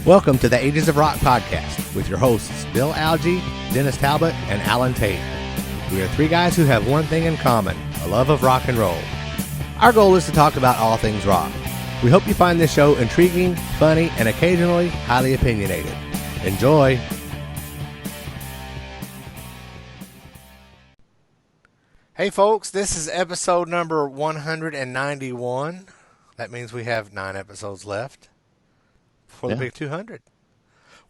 Welcome to the Ages of Rock podcast with your hosts Bill Algie, Dennis Talbot, and Alan Tate. We are three guys who have one thing in common, a love of rock and roll. Our goal is to talk about all things rock. We hope you find this show intriguing, funny, and occasionally highly opinionated. Enjoy! Hey folks, this is episode number 191. That means we have 9 episodes left for the big 200.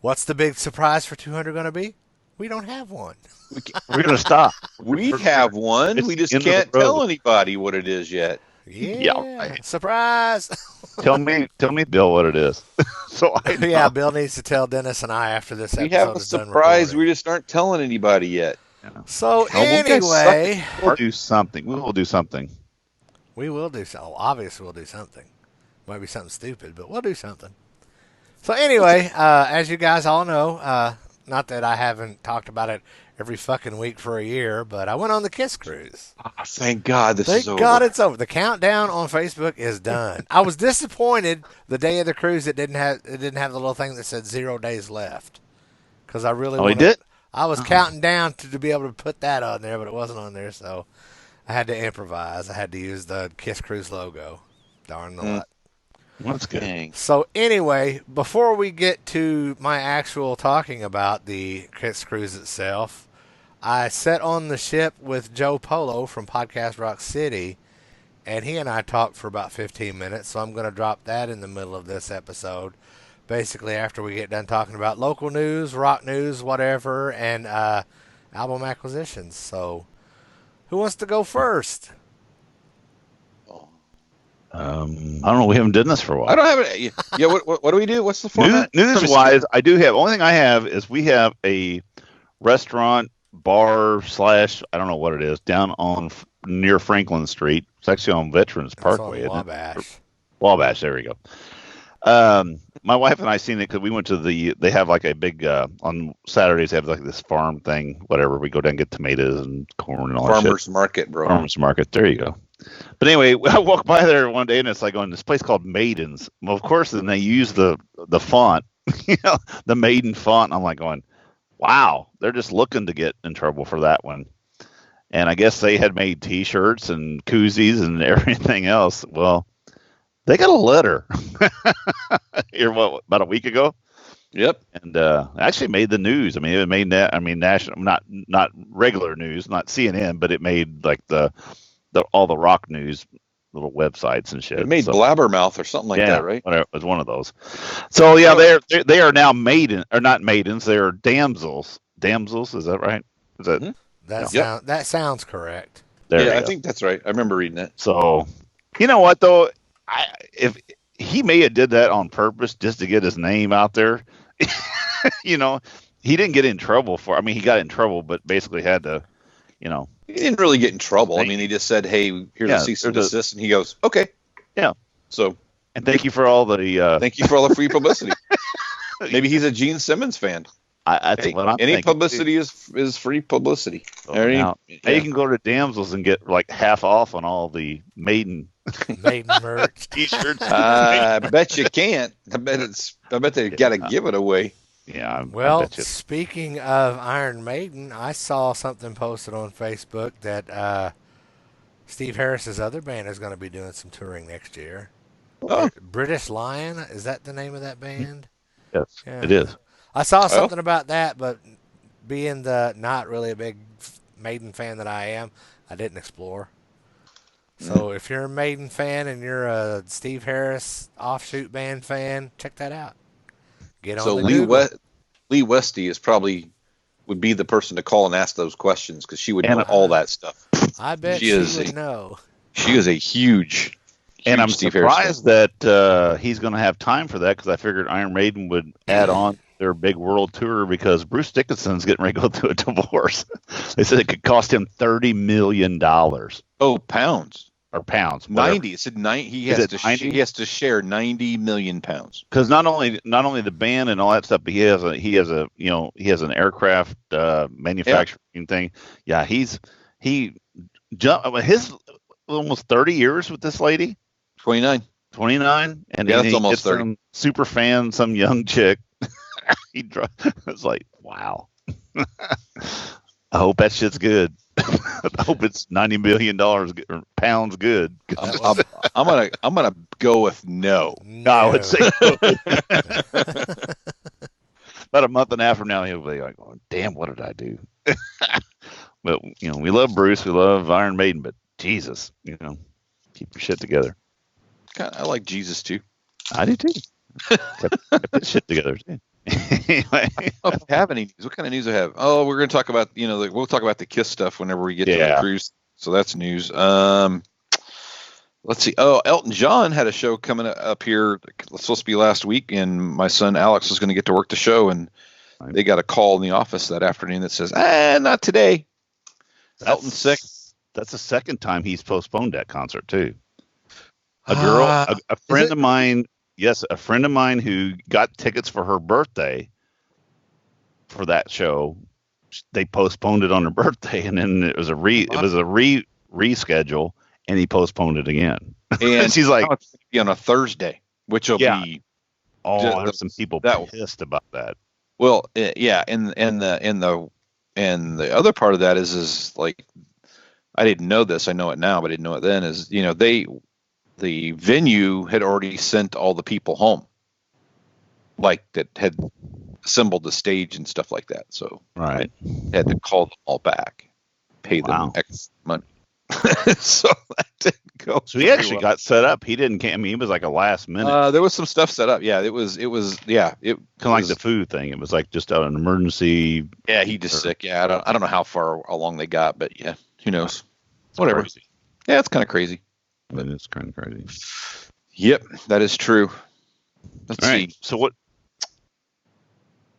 What's the big surprise for 200 going to be? We don't have one. We're going to stop. We have one. We just can't tell anybody what it is yet. Yeah. Surprise. Tell me, Bill, what it is. So I know. Yeah, Bill needs to tell Dennis and I after this episode. We have a surprise. We just aren't telling anybody yet. So anyway, we'll do something. We will do something. We will do so. Obviously, we'll do something. Might be something stupid, but we'll do something. So anyway, as you guys all know, not that I haven't talked about it every fucking week for a year, but I went on the KISS Cruise. Oh, thank God this is over. Thank God it's over. The countdown on Facebook is done. I was disappointed the day of the cruise it didn't have the little thing that said 0 days left, because I really wanted. I was counting down to be able to put that on there, but it wasn't on there, so I had to improvise. I had to use the KISS Cruise logo. Darn the luck. That's good. So anyway, before we get to my actual talking about the KISS Cruise itself, I sat on the ship with Joe Polo from Podcast Rock City, and he and I talked for about 15 minutes, so I'm going to drop that in the middle of this episode, basically after we get done talking about local news, rock news, whatever, and album acquisitions. So who wants to go first? I don't know. We haven't done this for a while. I don't have it. Yeah. What do we do? What's the format? News-wise, I do have. Only thing I have is we have a restaurant bar / I don't know what it is down on near Franklin Street. It's actually on Veterans Parkway. It's on Wabash. Wabash. There we go. My wife and I seen it because we went to they have like a big, on Saturdays they have like this farm thing, whatever. We go down and get tomatoes and corn and all that shit. Farmer's Market, bro. Farmer's Market. There you go. But anyway, I walked by there one day and it's like going this place called Maiden's. Well, of course, then they use the font, the Maiden font. And I'm like going, wow, they're just looking to get in trouble for that one. And I guess they had made T-shirts and koozies and everything else. Well, they got a letter here, about a week ago? Yep. And actually made the news. I mean, it made that. I mean, national, not regular news, not CNN, but it made like all the rock news little websites and shit. It made Blabbermouth or something like that, right? Whatever, it was one of those. So yeah, they are now not maidens. They are damsels. Damsels, is that right? Is that that sounds correct? I think that's right. I remember reading that. So, you know what though? If he may have did that on purpose just to get his name out there, he didn't get in trouble for. I mean, he got in trouble, but basically had to, He didn't really get in trouble. I mean, he just said, "Hey, here's a cease and desist," and he goes, "Okay." Yeah. So, and thank you for all the free publicity. Maybe he's a Gene Simmons fan. I think any publicity is free publicity. Now you can go to Damsels and get like half off on all the Maiden merch, T-shirts. I bet you can't. I bet they got to give it away. Yeah. Well, speaking of Iron Maiden, I saw something posted on Facebook that Steve Harris's other band is going to be doing some touring next year. Oh. British Lion, is that the name of that band? Yes, it is. I saw something about that, but being the not really a big Maiden fan that I am, I didn't explore. So if you're a Maiden fan and you're a Steve Harris offshoot band fan, check that out. Get on so Lee Westy would be the person to call and ask those questions because she would know all that stuff. I bet she would know. She is a huge and I'm Steve surprised that he's going to have time for that because I figured Iron Maiden would add on their big world tour because Bruce Dickinson's getting ready to go through a divorce. They said it could cost him $30 million. Oh, pounds. Or pounds. 90. It said 90. He has to share 90 million pounds. Because not only the band and all that stuff, but he has an aircraft manufacturing thing. Yeah, he's he jumped his almost 30 years with this lady. 29. 29, and yeah, he that's almost 30. Some super fan, some young chick. It's like, wow. I hope that shit's good. I hope it's $90 million pounds good. I'm gonna go with no. I would say no. About a month and a half from now, he'll be like, oh, damn, what did I do? But we love Bruce, we love Iron Maiden, but Jesus, keep your shit together. I like Jesus too. I do too. Kept that shit together too. Anyway. If you have any news, what kind of news I have? Oh, we're going to talk about, we'll talk about the KISS stuff whenever we get to the cruise. So that's news. Let's see. Oh, Elton John had a show coming up here. It's supposed to be last week, and my son Alex was going to get to work the show, and they got a call in the office that afternoon that says, not today. Elton's sick. That's the second time he's postponed that concert too. A friend of mine. Yes, a friend of mine who got tickets for her birthday for that show, they postponed it on her birthday, and then it was a reschedule, and he postponed it again. And she's like, it's going to be on a Thursday, which will be. Oh, there's some people pissed about that. Well, yeah, and the other part of that is like, I didn't know this. I know it now, but I didn't know it then. Is the venue had already sent all the people home, like that had assembled the stage and stuff like that. So right, I had to call them all back, pay them extra money. So that didn't go. So he actually got set up. He didn't. I mean, it was like a last minute. There was some stuff set up. Yeah, it was. It kind of like the food thing. It was like just an emergency. Yeah, he just sick. Yeah, I don't know how far along they got, but yeah, who knows? Whatever. Crazy. Yeah, it's kind of crazy. But it's kind of crazy. Yep, that is true. Let's see. So what?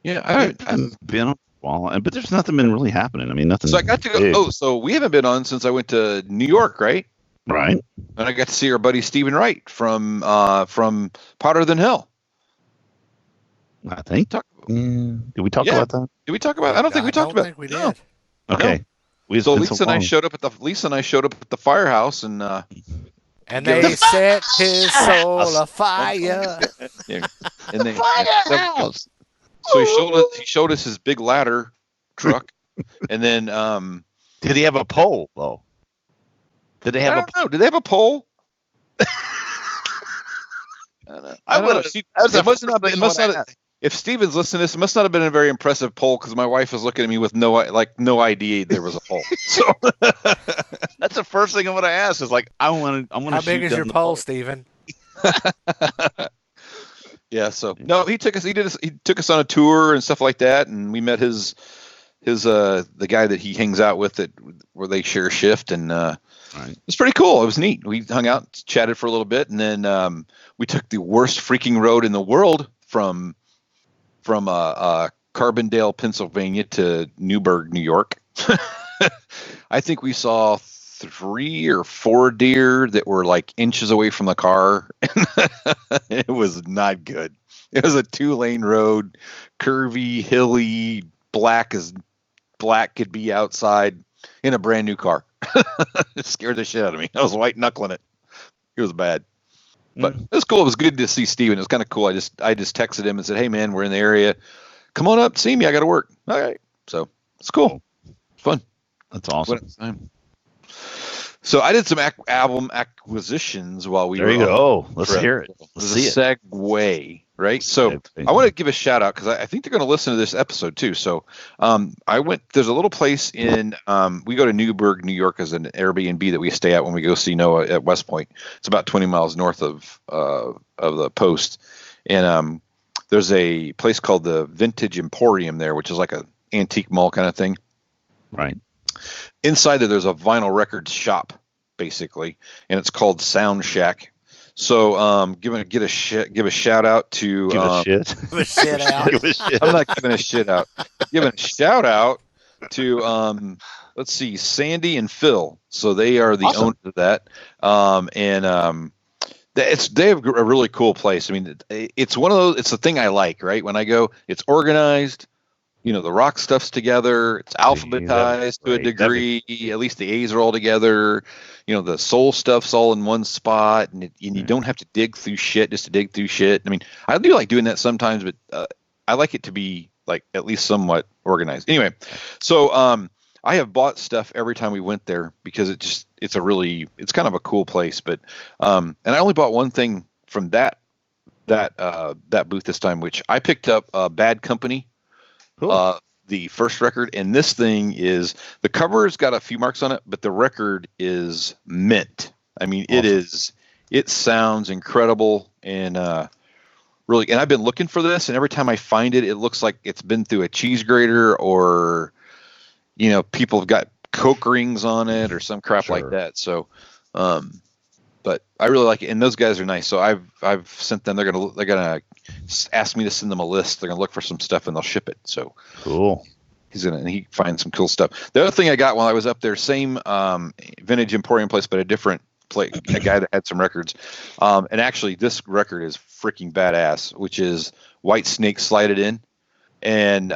Yeah, I've been on a while, but there's nothing been really happening. I mean, nothing. So I got to go. Oh, so we haven't been on since I went to New York, right? Right. And I got to see our buddy Stephen Wright from Potter Than Hell. I think. Did we talk about that? Did we talk about? I don't think we talked about. I don't think we did. No. Okay. No. So Lisa and I showed up at the firehouse and. And they set his soul afire. Yeah. And they firehouse. So he showed us his big ladder truck, and then did he have a pole though? Did they have I don't know. Did they have a pole? I don't know. It must not. If Steven's listening to this, it must not have been a very impressive poll because my wife was looking at me with no idea there was a poll. So that's the first thing I'm going to ask is like, I want to. How big is your pole, Steven? Yeah. So no, he took us on a tour and stuff like that, and we met his the guy that he hangs out with where they share a shift, and it was pretty cool. It was neat. We hung out, chatted for a little bit, and then we took the worst freaking road in the world from Carbondale, Pennsylvania to Newburgh, New York. I think we saw 3 or 4 deer that were like inches away from the car. It was not good. It was a 2-lane road, curvy, hilly, black as black could be outside in a brand new car. It scared the shit out of me. I was white knuckling it. It was bad. But it was cool. It was good to see Steven. It was kind of cool. I just texted him and said, "Hey man, we're in the area. Come on up, see me. I got to work." All right. So it's cool. It's fun. That's awesome. So I did some album acquisitions while we were. There you go. Let's hear it. Let's see it. Segue, right? So I want to give a shout out because I think they're going to listen to this episode too. So I went. There's a little place in. We go to Newburgh, New York, as an Airbnb that we stay at when we go see Noah at West Point. It's about 20 miles north of the Post, and there's a place called the Vintage Emporium there, which is like a antique mall kind of thing. Right. Inside there's a vinyl records shop, basically, and it's called Sound Shack. So, give a shout out to Give a shit out. I'm not giving a shit out. Giving a shout out to let's see, Sandy and Phil. So they are the owners of that, they have a really cool place. I mean, it's one of those. It's the thing I like, right? When I go, it's organized. the rock stuff's together. It's alphabetized to a degree. At least the A's are all together. The soul stuff's all in one spot, and you don't have to dig through shit just to dig through shit. I mean, I do like doing that sometimes, but I like it to be like at least somewhat organized. Anyway, so I have bought stuff every time we went there because it's kind of a cool place. But and I only bought one thing from that booth this time, which I picked up Bad Company. Cool. The first record, and this thing is, the cover's got a few marks on it, but the record is mint. I mean, awesome. It sounds incredible, and really, and I've been looking for this, and every time I find it, it looks like it's been through a cheese grater, or people have got Coke rings on it or some crap like that. So, but I really like it, and those guys are nice. So I've sent them. They're gonna ask me to send them a list. They're gonna look for some stuff and they'll ship it. So cool. He finds some cool stuff. The other thing I got while I was up there, same vintage emporium place, but a different place, a guy that had some records. And actually, this record is freaking badass, which is White Snake Slide It In. And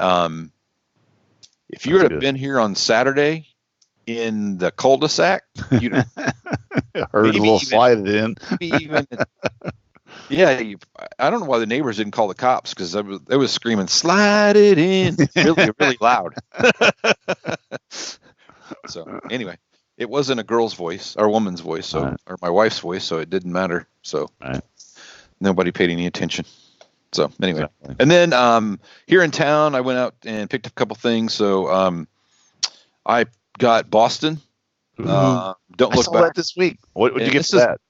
if you would have been here on Saturday in the cul-de-sac, you heard a little slide it in. Yeah, I don't know why the neighbors didn't call the cops, because they was screaming, "Slide it in," really, really loud. So anyway, it wasn't a girl's voice or a woman's voice, or my wife's voice, so it didn't matter. So nobody paid any attention. So anyway, and then here in town, I went out and picked up a couple things. So I got Boston. Don't Look saw Back that this week. What would you get for that?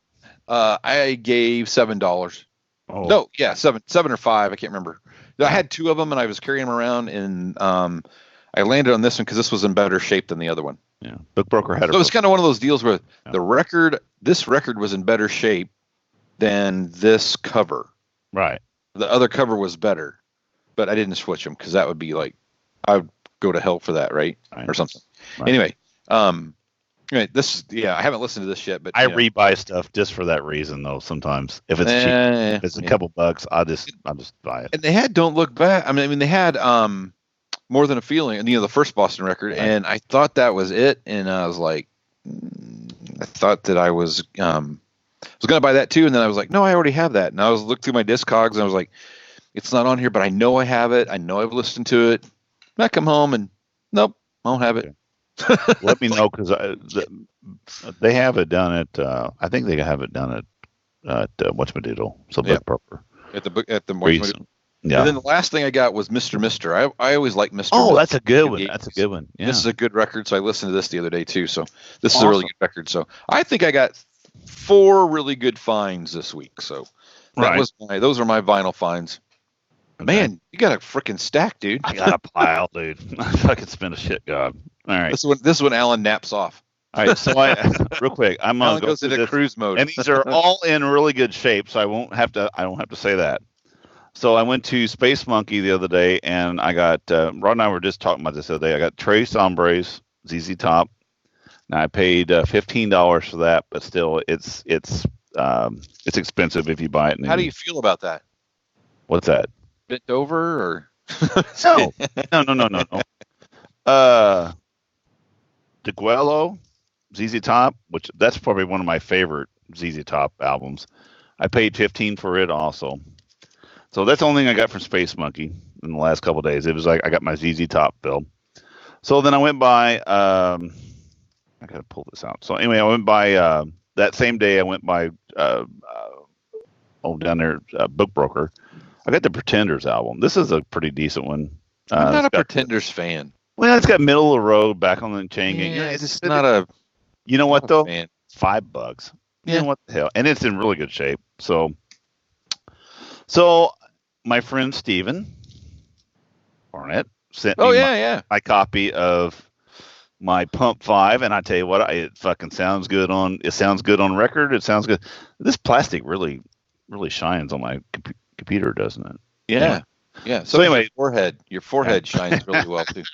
I gave $7. Oh. No, yeah, seven or $5. I can't remember. I had two of them, and I was carrying them around, and I landed on this one because this was in better shape than the other one. Yeah, Bookbroker had it. So it was kind of one of those deals where this record was in better shape than this cover. Right. The other cover was better, but I didn't switch them because that would be like, I would go to hell for that, right? Or something. Right. Anyway, I haven't listened to this yet, but I rebuy stuff just for that reason, though. Sometimes if it's cheap, if it's a couple bucks, I'll just buy it. And they had "Don't Look Back." I mean, they had "More Than a Feeling," and the first Boston record, and I thought that was it, and I was like, I thought that I was gonna buy that too, and then I was like, no, I already have that, and I was looked through my Discogs, and I was like, it's not on here, but I know I have it. I know I've listened to it. And I come home and nope, I don't have it. Let me know, because they have it down at I think they have it down at Whatchamadoodle. So Bookbroker at the Whatchamadoodle. Yeah. And then the last thing I got was Mr. I always like Mr. Oh, that's a good one. That's a good one. Yeah. This is a good record. So I listened to this the other day too. So this is a really good record. So I think I got 4 really good finds this week. So those are my vinyl finds. Man, you got a freaking stack, dude. I got a pile, dude. I fucking spent a shit god. All right. This is when Alan naps off. All right, so real quick, I'm Alan gonna goes into cruise mode, and these are all in really good shape, so I don't have to say that. So I went to Space Monkey the other day, and I got Rod and I were just talking about this the other day. I got Trace Hombres, ZZ Top. Now I paid $15 for that, but still, it's expensive if you buy it. How do you feel about that? What's that? Bent over or no. DeGuello, ZZ Top, which that's probably one of my favorite ZZ Top albums. I paid $15 for it also. So that's the only thing I got from Space Monkey in the last couple of days. It was like I got my ZZ Top bill. So then I went by. I gotta pull this out. So anyway, I went by that same day. I went by down there, Bookbroker. I got the Pretenders album. This is a pretty decent one. I'm not a Pretenders fan. Well, it's got Middle of the Road, Back on the Chain Gang. It's not a. You know what though? Fan. $5. Yeah. You know what the hell? And it's in really good shape. So my friend Steven Barnett sent me my copy of my Pump 5, and I tell you what, it fucking sounds good on. It sounds good on record. It sounds good. This plastic really shines on my computer, doesn't it? Yeah. Yeah. So anyway, your forehead shines really well too.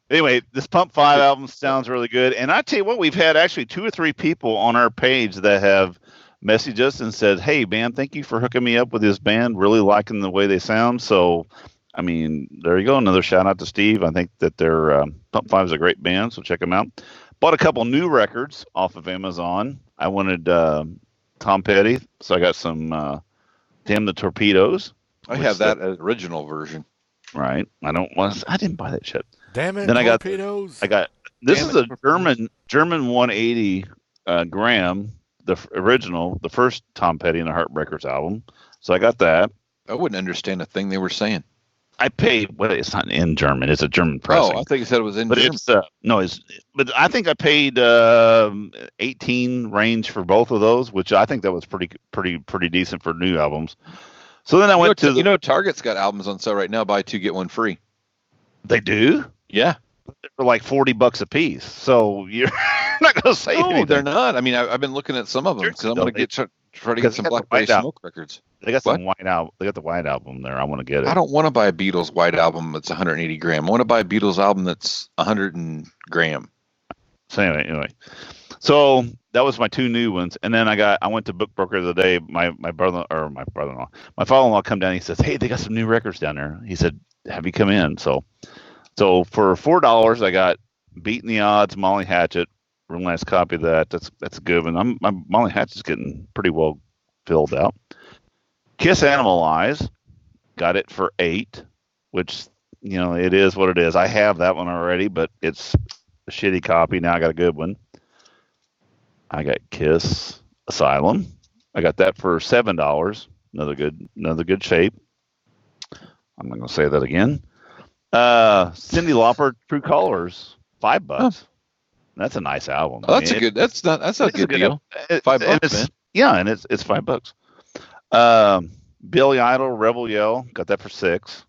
Anyway, this Pump 5 album sounds really good. And I tell you what, we've had actually 2 or 3 people on our page that have messaged us and said, "Hey, man, thank you for hooking me up with this band. Really liking the way they sound." So I mean, there you go. Another shout out to Steve. I think that their Pump 5 is a great band, so check them out. Bought a couple new records off of Amazon. I wanted Tom Petty, so I got some Damn the Torpedoes. I have that original version. Right. I didn't buy that shit. Damn it, then torpedoes. This is a German 180 Graham, the original, the first Tom Petty and the Heartbreakers album. So I got that. I wouldn't understand a thing they were saying. I paid. Well, it's not in German. It's a German pressing. Oh, I think you said it was in German. But I think I paid 18 range for both of those, which I think that was pretty decent for new albums. So then I went to Target's got albums on sale right now. Buy 2 get 1 free. They do? Yeah. They're like $40 a piece. So you're not going to say anything. No, they're not. I mean, I've been looking at some of them because I'm going to try to get some Blackberry Smoke records. They got some white album. They got the white album there. I want to get it. I don't want to buy a Beatles white album that's 180 gram. I want to buy a Beatles album that's 100 gram. So anyway, so that was my 2 new ones, and then I went to Book Broker the other day. My father-in-law come down. He says, "Hey, they got some new records down there." He said, "Have you come in?" So for $4, I got Beating the Odds, Molly Hatchet. Real nice copy of that. That's a good one. My Molly Hatchet's getting pretty well filled out. KISS Animalize, got it for $8, which, it is what it is. I have that one already, but it's a shitty copy. Now I got a good one. I got KISS Asylum. I got that for $7. Another good shape. I'm not going to say that again. Cyndi Lauper, True Colors, $5. Oh. That's a nice album. Oh, that's a good deal. $5, man. Yeah, and it's $5. Billy Idol, Rebel Yell, got that for $6.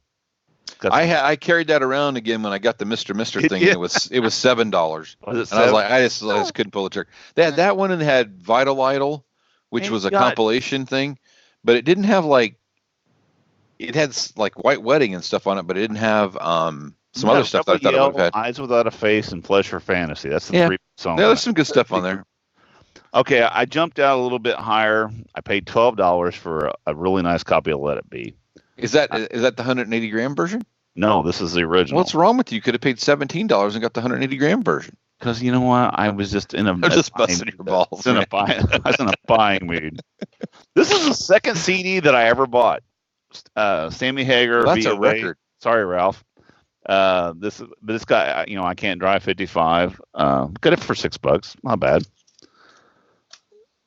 I carried that around again when I got the Mr. thing. Yeah. And it was $7. Was it and $7? I was like, I just couldn't pull the trigger. They had that one and had Vital Idol, which was a compilation thing, but it didn't have it had White Wedding and stuff on it, but it didn't have some other stuff that I thought it would have had. Eyes Without a Face and Flesh for Fantasy. That's the 3 songs. Yeah, there's some good stuff on there. Okay, I jumped out a little bit higher. I paid $12 for a really nice copy of Let It Be. Is that the 180 gram version? No, this is the original. What's wrong with you? You could have paid $17 and got the 180 gram version. Because you know what? I was just in a I'm just busting your balls. I was in a buying mood. This is the second CD that I ever bought. Sammy Hagar. Well, that's a record. Sorry, Ralph. This guy, I Can't Drive 55. Got it for $6. Not bad.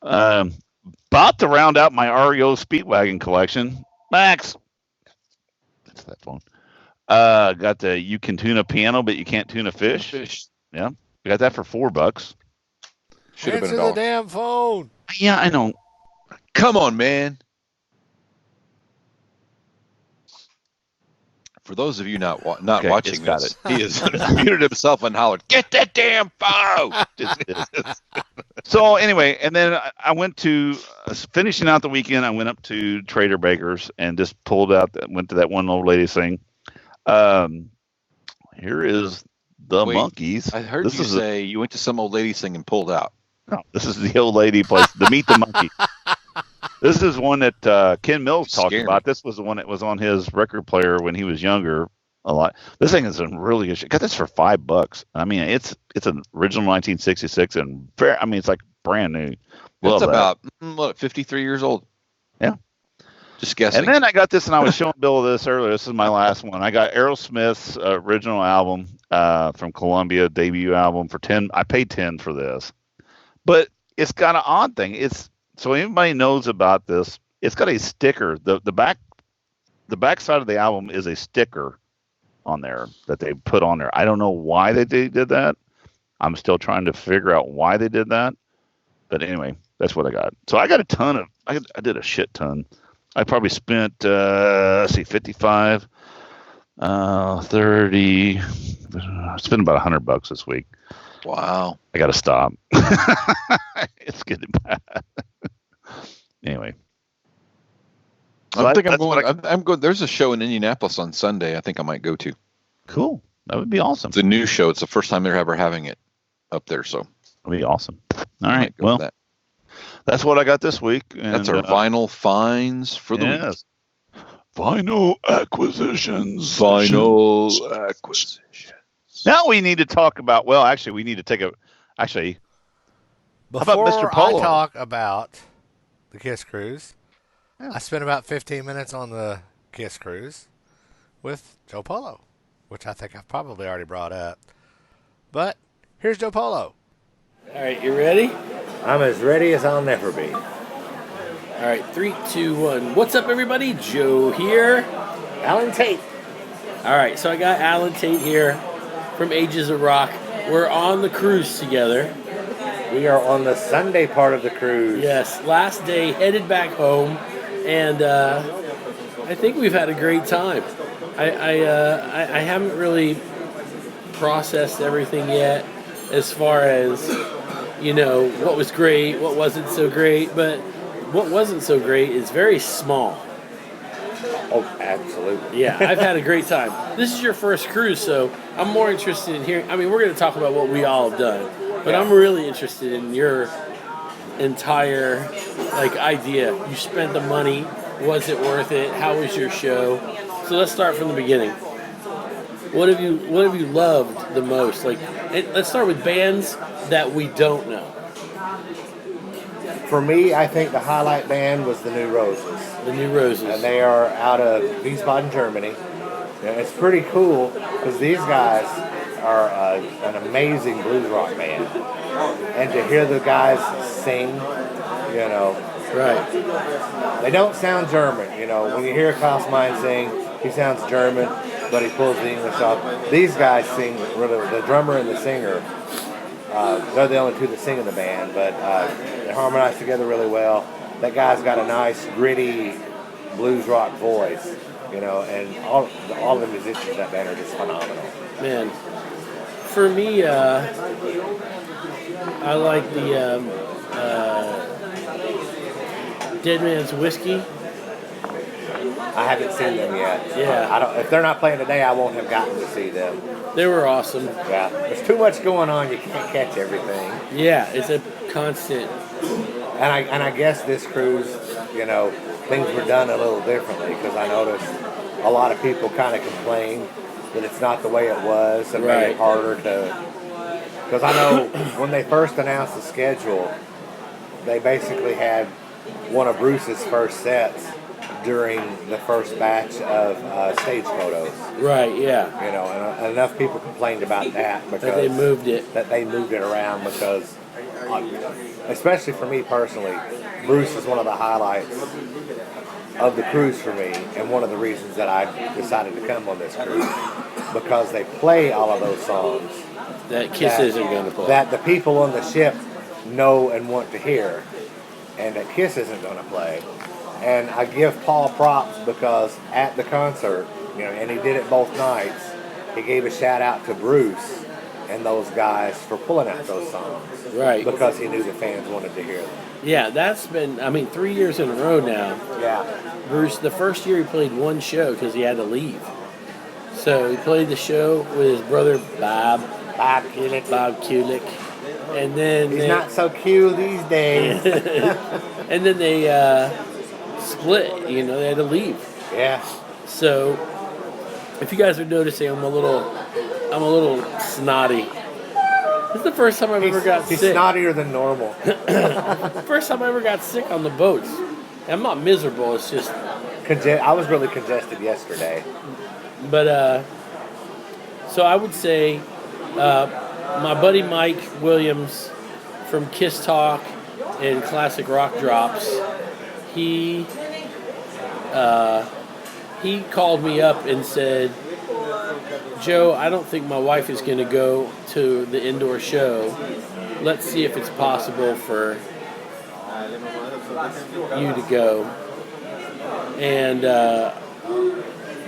About to round out my REO Speedwagon collection. Max. That's that phone. Got the You Can Tune a Piano, but You Can't Tune a Fish. Yeah. I got that for $4. Should have been $1 the damn phone. Yeah, I know. Come on, man. For those of you not watching this, he has muted himself and hollered, "Get that damn phone!" So anyway, and then I went to finishing out the weekend. I went up to Trader Baker's and just went to that one old lady thing. Here is the Monkeys. I heard you say you went to some old lady thing and pulled out. No, this is the old lady place, the Meet the Monkey. This is one that Ken Mills talked about. This was the one that was on his record player when he was younger a lot. This thing is in really good shape. Got this for $5. I mean, it's an original 1966 and it's like brand new. It's about 53 years old. Yeah. Just guessing. And then I got this, and I was showing Bill this earlier. This is my last one. I got Aerosmith's original album from Columbia, debut album for $10. I paid $10 for this. But it's got an odd thing. So anybody knows about this, it's got a sticker. The back side of the album is a sticker on there that they put on there. I don't know why they did that. I'm still trying to figure out why they did that. But anyway, that's what I got. So I got a ton of. I did a shit ton. I probably spent 55, 30. I spent about $100 this week. Wow. I got to stop. It's getting bad. Anyway. So I'm going. There's a show in Indianapolis on Sunday I think I might go to. Cool. That would be awesome. It's a new show. It's the first time they're ever having it up there. So that would be awesome. All right. Well, that's what I got this week. And, that's our vinyl finds for the week. Final acquisitions. Final acquisition. Now we need to talk about. Well, actually, we need to take a. Actually, how about Mr. Before Polo? I talk about the KISS Cruise, I spent about 15 minutes on the KISS Cruise with Joe Polo, which I think I've probably already brought up. But here's Joe Polo. All right, you ready? I'm as ready as I'll never be. All right, 3, 2, 1. What's up, everybody? Joe here. Alan Tate. All right, so I got Alan Tate here from Ages of Rock. We're on the cruise together. We are on the Sunday part of the cruise. Yes, last day, headed back home, and I think we've had a great time. I haven't really processed everything yet as far as, what was great, what wasn't so great, but what wasn't so great is very small. Oh, absolutely. Yeah, I've had a great time. This is your first cruise, so I'm more interested in hearing. I mean, we're going to talk about what we all have done, but I'm really interested in your entire idea. You spent the money. Was it worth it? How was your show? So let's start from the beginning. What have you loved the most? Let's start with bands that we don't know. For me, I think the highlight band was the New Roses. The New Roses. And they are out of Wiesbaden, Germany. And it's pretty cool because these guys are an amazing blues rock band. And to hear the guys sing, Right. they don't sound German. When you hear Klaus Meine sing, he sounds German, but he pulls the English off. These guys sing, really, the drummer and the singer, they're the only two that sing in the band, but they harmonize together really well. That guy's got a nice, gritty blues rock voice, and all the musicians in that band are just phenomenal. Man, for me, I like the Dead Man's Whiskey. I haven't seen them yet. Yeah. If they're not playing today, I won't have gotten to see them. They were awesome. Yeah, there's too much going on. You can't catch everything. Yeah, it's a constant. And I guess this cruise, things were done a little differently because I noticed a lot of people kind of complain that it's not the way it was and made it harder to. Because I know when they first announced the schedule, they basically had one of Bruce's first sets during the first batch of stage photos. Right, yeah. And enough people complained about that because That they moved it. That they moved it around because, especially for me personally, Bruce is one of the highlights of the cruise for me, and one of the reasons that I decided to come on this cruise because they play all of those songs that KISS isn't going to play. That the people on the ship know and want to hear, and that KISS isn't going to play. And I give Paul props because at the concert, and he did it both nights, he gave a shout out to Bruce and those guys for pulling out those songs. Right. Because he knew the fans wanted to hear them. Yeah, that's been, 3 years in a row now. Yeah. Bruce, the first year he played one show because he had to leave. So he played the show with his brother Bob Kulick. And then he's not so cute these days. And then they split, they had to leave. Yeah. So if you guys are noticing, I'm a little snotty. This is the first time I've ever got sick. He's snottier than normal. First time I ever got sick on the boats. I'm not miserable, it's just I was really congested yesterday. But so I would say my buddy Mike Williams from Kiss Talk and Classic Rock Drops, he called me up and said, Joe, I don't think my wife is going to go to the indoor show. Let's see if it's possible for you to go. And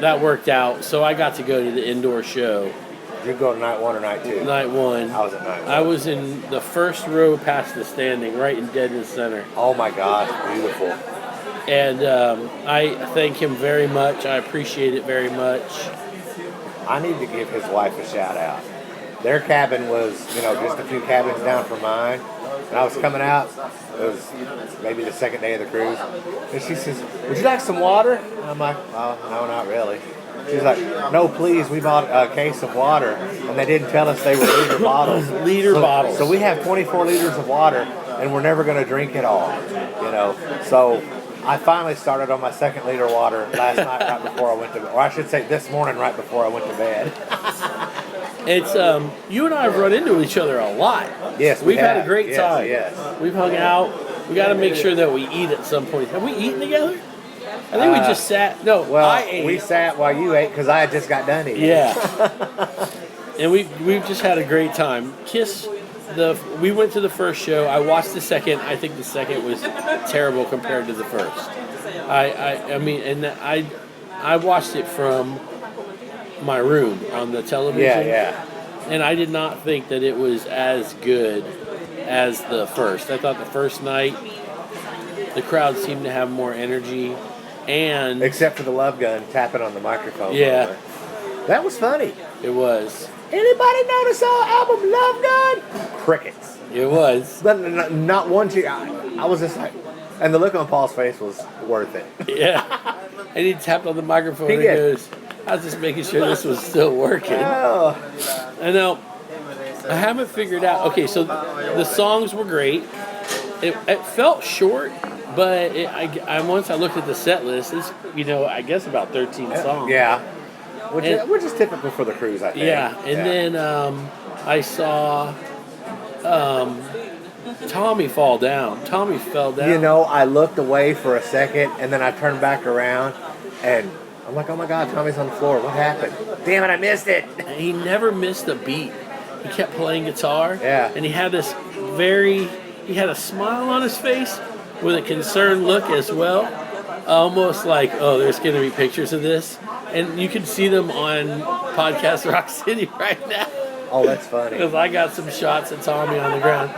that worked out. So I got to go to the indoor show. Did you go to night one or night two? Night one. I was at night one. I was in the first row past the standing, right in dead in the center. Oh my gosh, beautiful. And I thank him very much. I appreciate it very much. I need to give his wife a shout out Their cabin was, just a few cabins down from mine. And I was coming out. It was maybe the second day of the cruise. And she says, "Would you like some water?" And I'm like, "Oh, no, not really." She's like, "No, please. We bought a case of water, and they didn't tell us they were liter bottles. Bottles. So we have 24 liters of water, and we're never going to drink it all, So I finally started on my second liter water last night right before I went to bed. Or I should say this morning right before I went to bed. It's you and I have run into each other a lot. Yes, we've had a great yes, time. Yes. We've hung out. We got to make sure that we eat at some point. Have we eaten together? I think we just sat. No, Well, I ate. we sat while you ate because I had just got done eating. Yeah. And we've just had a great time. KISS. We went to the first show. I watched the second. I think the second was terrible compared to the first. I watched it from my room on the television. Yeah. And I did not think that it was as good as the first. I thought the first night the crowd seemed to have more energy, and except for the love gun tapping on the microphone. Yeah, that was funny. It was. Anybody notice our album Love Gun? Crickets. It was. But not one cheer. I was just like, and the look on Paul's face was worth it. Yeah. And he tapped on the microphone and goes, "I was just making sure this was still working." Oh. I know. I haven't figured out. Okay, so the songs were great. It felt short, but once I looked at the set list, it's I guess about 13 songs. Yeah. Which is typical for the cruise, I think. Yeah, and then I saw Tommy fall down. Tommy fell down. I looked away for a second, and then I turned back around, and I'm like, "Oh my God, Tommy's on the floor. What happened? Damn it, I missed it." He never missed a beat. He kept playing guitar. Yeah. And he had he had a smile on his face with a concerned look as well. Almost like, oh, there's going to be pictures of this. And you can see them on Podcast Rock City right now. Oh, that's funny. Because I got some shots of Tommy on the ground.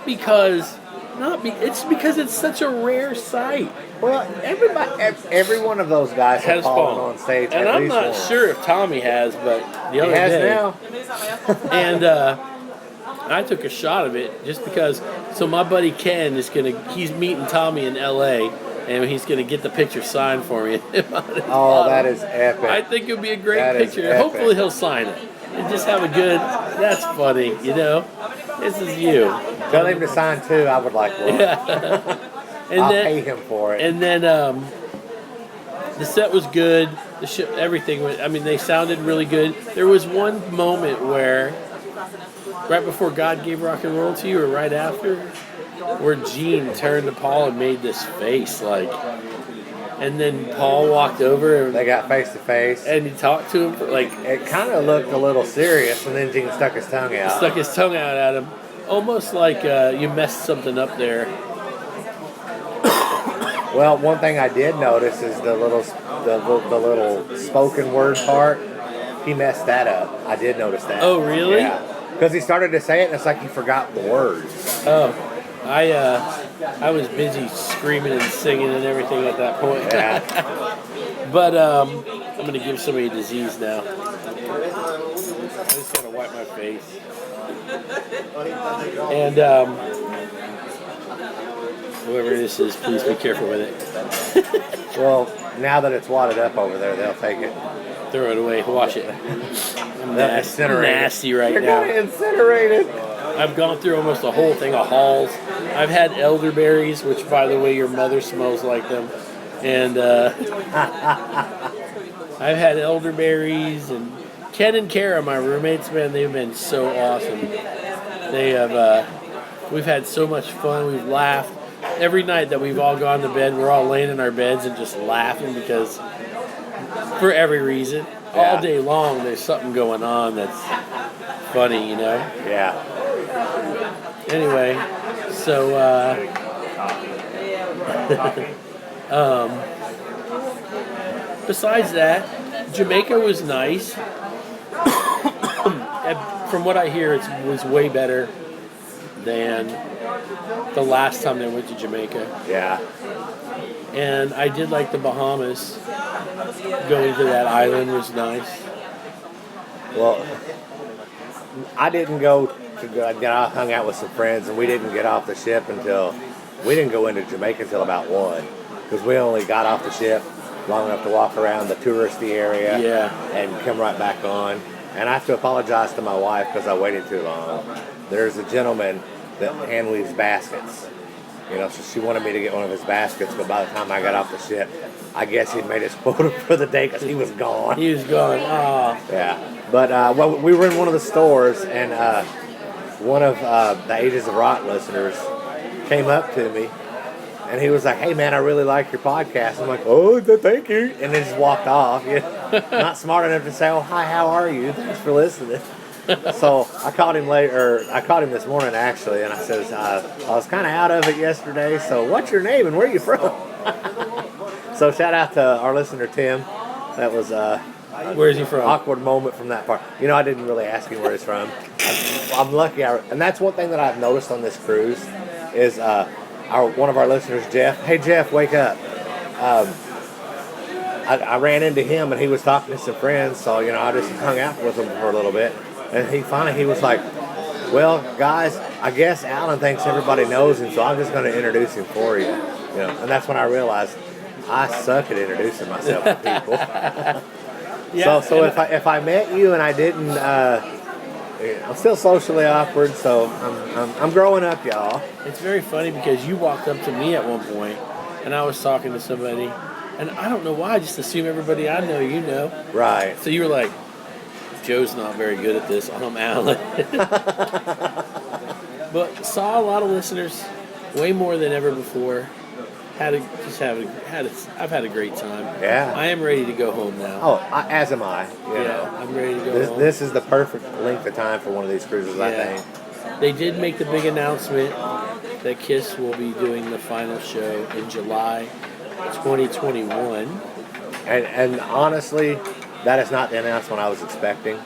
It's because it's such a rare sight. Well, every one of those guys has fallen on stage. And I'm not sure if Tommy has, but the other day. He has now. And I took a shot of it just because. So my buddy Ken he's meeting Tommy in L.A., and he's going to get the picture signed for me. Oh, that is epic. I think it would be a great picture. Hopefully he'll sign it. And just have a good, that's funny, This is you. Tell him to sign too. I would like one. Yeah. I'll pay him for it. And then the set was good. Everything was, they sounded really good. There was one moment where, right before God Gave Rock and Roll to You, or right after, where Gene turned to Paul and made this face, and then Paul walked over and they got face to face, and he talked to him it kind of looked a little serious, and then Gene stuck his tongue out. At him, almost like you messed something up there. Well, one thing I did notice is the little spoken word part. He messed that up. I did notice that. Oh, really? Yeah. Because he started to say it, and it's like he forgot the words. Oh, I was busy screaming and singing and everything at that point. Yeah. But I'm going to give somebody a disease now. I just got to wipe my face. And whoever this is, please be careful with it. Well, now that it's wadded up over there, they'll take it. Throw it away. Wash it. I'm nasty right You're now. You're going to incinerate it. I've gone through almost a whole thing of halls. I've had elderberries, which, by the way, your mother smells like them. And I've had elderberries, and Ken and Kara, my roommates, man, they've been so awesome. They have. We've had so much fun. We've laughed. Every night that we've all gone to bed, we're all laying in our beds and just laughing because, for every reason, all day long, there's something going on that's funny, Yeah. Anyway, so besides that, Jamaica was nice. From what I hear, it was way better than the last time they went to Jamaica. Yeah. And I did like the Bahamas. Going to that island was nice. Well, I didn't go to I hung out with some friends, and we didn't get off the ship until we didn't go into Jamaica until about 1, because we only got off the ship long enough to walk around the touristy area and come right back on. And I have to apologize to my wife because I waited too long. There's a gentleman that handles baskets. You know, so she wanted me to get one of his baskets, but by the time I got off the ship, I guess he'd made his quota for the day because he was gone. He was gone. Oh. Yeah. But well, we were in one of the stores, and one of the Ages of Rock listeners came up to me, and he was like, "Hey, man, I really like your podcast." I'm like, "Oh, thank you," and then just walked off. You know? Not smart enough to say, "Oh, hi, how are you? Thanks for listening." So I called him I called him this morning actually, and I says, "I was kind of out of it yesterday. So what's your name and where are you from?" So shout out to our listener Tim. That was where is he from? Awkward moment from that part. You know, I didn't really ask him where he's from. I'm lucky, and that's one thing that I've noticed on this cruise is one of our listeners, Jeff. Hey, Jeff, wake up. I ran into him, and he was talking to some friends, so, you know, I just hung out with him for a little bit. And he was like, "Well, guys, I guess Alan thinks everybody knows him, so I'm just going to introduce him for you." You know, and that's when I realized I suck at introducing myself to people. Yeah, so if I met you and I didn't, I'm still socially awkward, so I'm growing up, y'all. It's very funny because you walked up to me at one point, and I was talking to somebody, and I don't know why, I just assume everybody I know you know. Right. So you were like, "Joe's not very good at this. I'm Alan." But saw a lot of listeners, way more than ever before. I've had a great time. Yeah. I am ready to go home now. Oh, as am I. You know. I'm ready to go home. This is the perfect length of time for one of these cruises, I think. They did make the big announcement that KISS will be doing the final show in July 2021. And honestly, that is not the announcement I was expecting.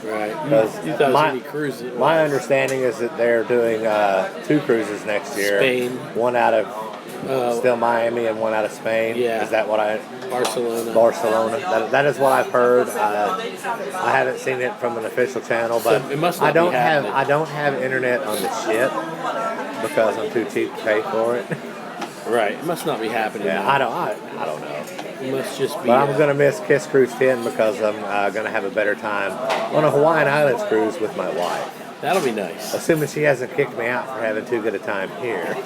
Right. You thought it was going to be cruises. My understanding is that they're doing 2 cruises next year. Spain. One out of still Miami and one out of Spain. Yeah. Is that what Barcelona. That is what I've heard. I haven't seen it from an official channel, but so it must not I don't be happening. I don't have internet on the ship because I'm too cheap to pay for it. Right. It must not be happening. Yeah, now. I don't know. It must just be. But I'm going to miss KISS Kruise 10 because I'm going to have a better time on a Hawaiian Islands cruise with my wife. That'll be nice. Assuming she hasn't kicked me out for having too good a time here.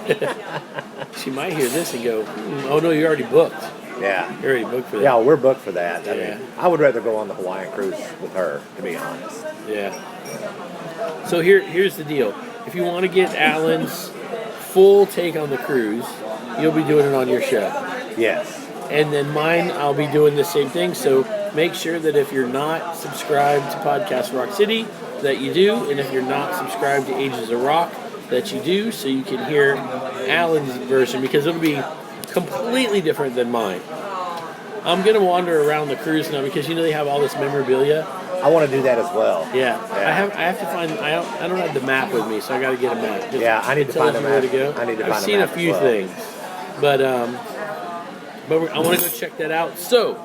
She might hear this and go, "Oh no, you're already booked." Yeah. You're already booked for that. Yeah, we're booked for that. I Yeah. mean, I would rather go on the Hawaiian cruise with her, to be honest. Yeah. So here's the deal. If you want to get Alan's full take on the cruise, you'll be doing it on your show. Yes. And then mine, I'll be doing the same thing. So make sure that if you're not subscribed to Podcast Rock City, that you do. And if you're not subscribed to Ages of Rock, that you do, so you can hear Alan's version, because it'll be completely different than mine. I'm going to wander around the cruise now because, you know, they have all this memorabilia. I want to do that as well. Yeah. I have to find, I don't have the map with me, so I got to get a map. Yeah, I need to find a map. Where to go. I need to I've find seen a map a few as well. things, but I want to go check that out. So,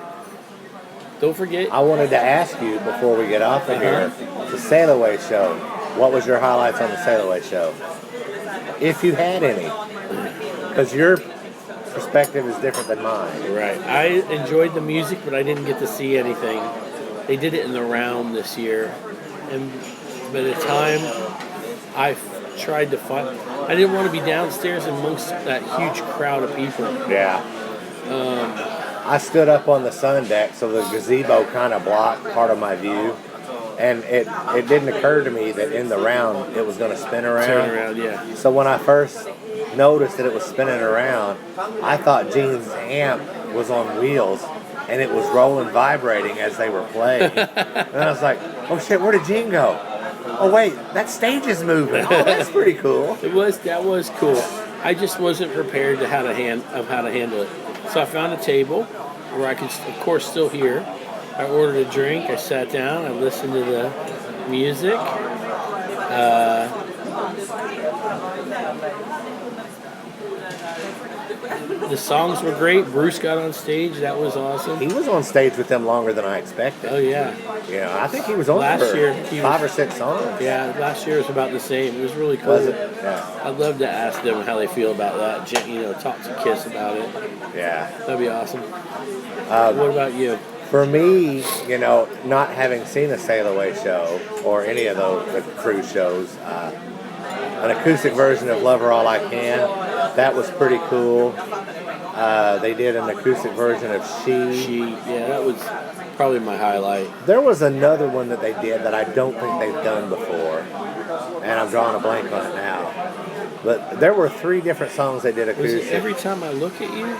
don't forget. I wanted to ask you before we get off of here, the Sail Away show. What was your highlights on the Sail Away show? If you had any. Because your perspective is different than mine. Right. I enjoyed the music, but I didn't get to see anything. They did it in the round this year. And by the time I tried to find, I didn't want to be downstairs amongst that huge crowd of people. Yeah. I stood up on the sun deck, so the gazebo kind of blocked part of my view. And it didn't occur to me that in the round it was going to spin around. Turn around, yeah. So when I first noticed that it was spinning around, I thought Gene's amp was on wheels and it was rolling, vibrating as they were playing. And I was like, "Oh shit, where did Gene go? Oh wait, that stage is moving. Oh, that's pretty cool." That was cool. I just wasn't prepared to how to handle it. So I found a table where I could, of course, still hear. I ordered a drink. I sat down. I listened to the music. The songs were great. Bruce got on stage. That was awesome. He was on stage with them longer than I expected. Oh, yeah. You know, I think he was on Last for year, he 5 was- or 6 songs. Yeah, last year was about the same. It was really cool. Was it? Yeah. I'd love to ask them how they feel about that. You know, talk to KISS about it. Yeah. That'd be awesome. What about you? For me, you know, not having seen a Sail Away show or any of the cruise shows, an acoustic version of Love Her All I Can, that was pretty cool. They did an acoustic version of Yeah, that was probably my highlight. There was another one that they did that I don't think they've done before, and I'm drawing a blank on it now. But there were 3 different songs they did Was acoustic. it Every Time I Look at You?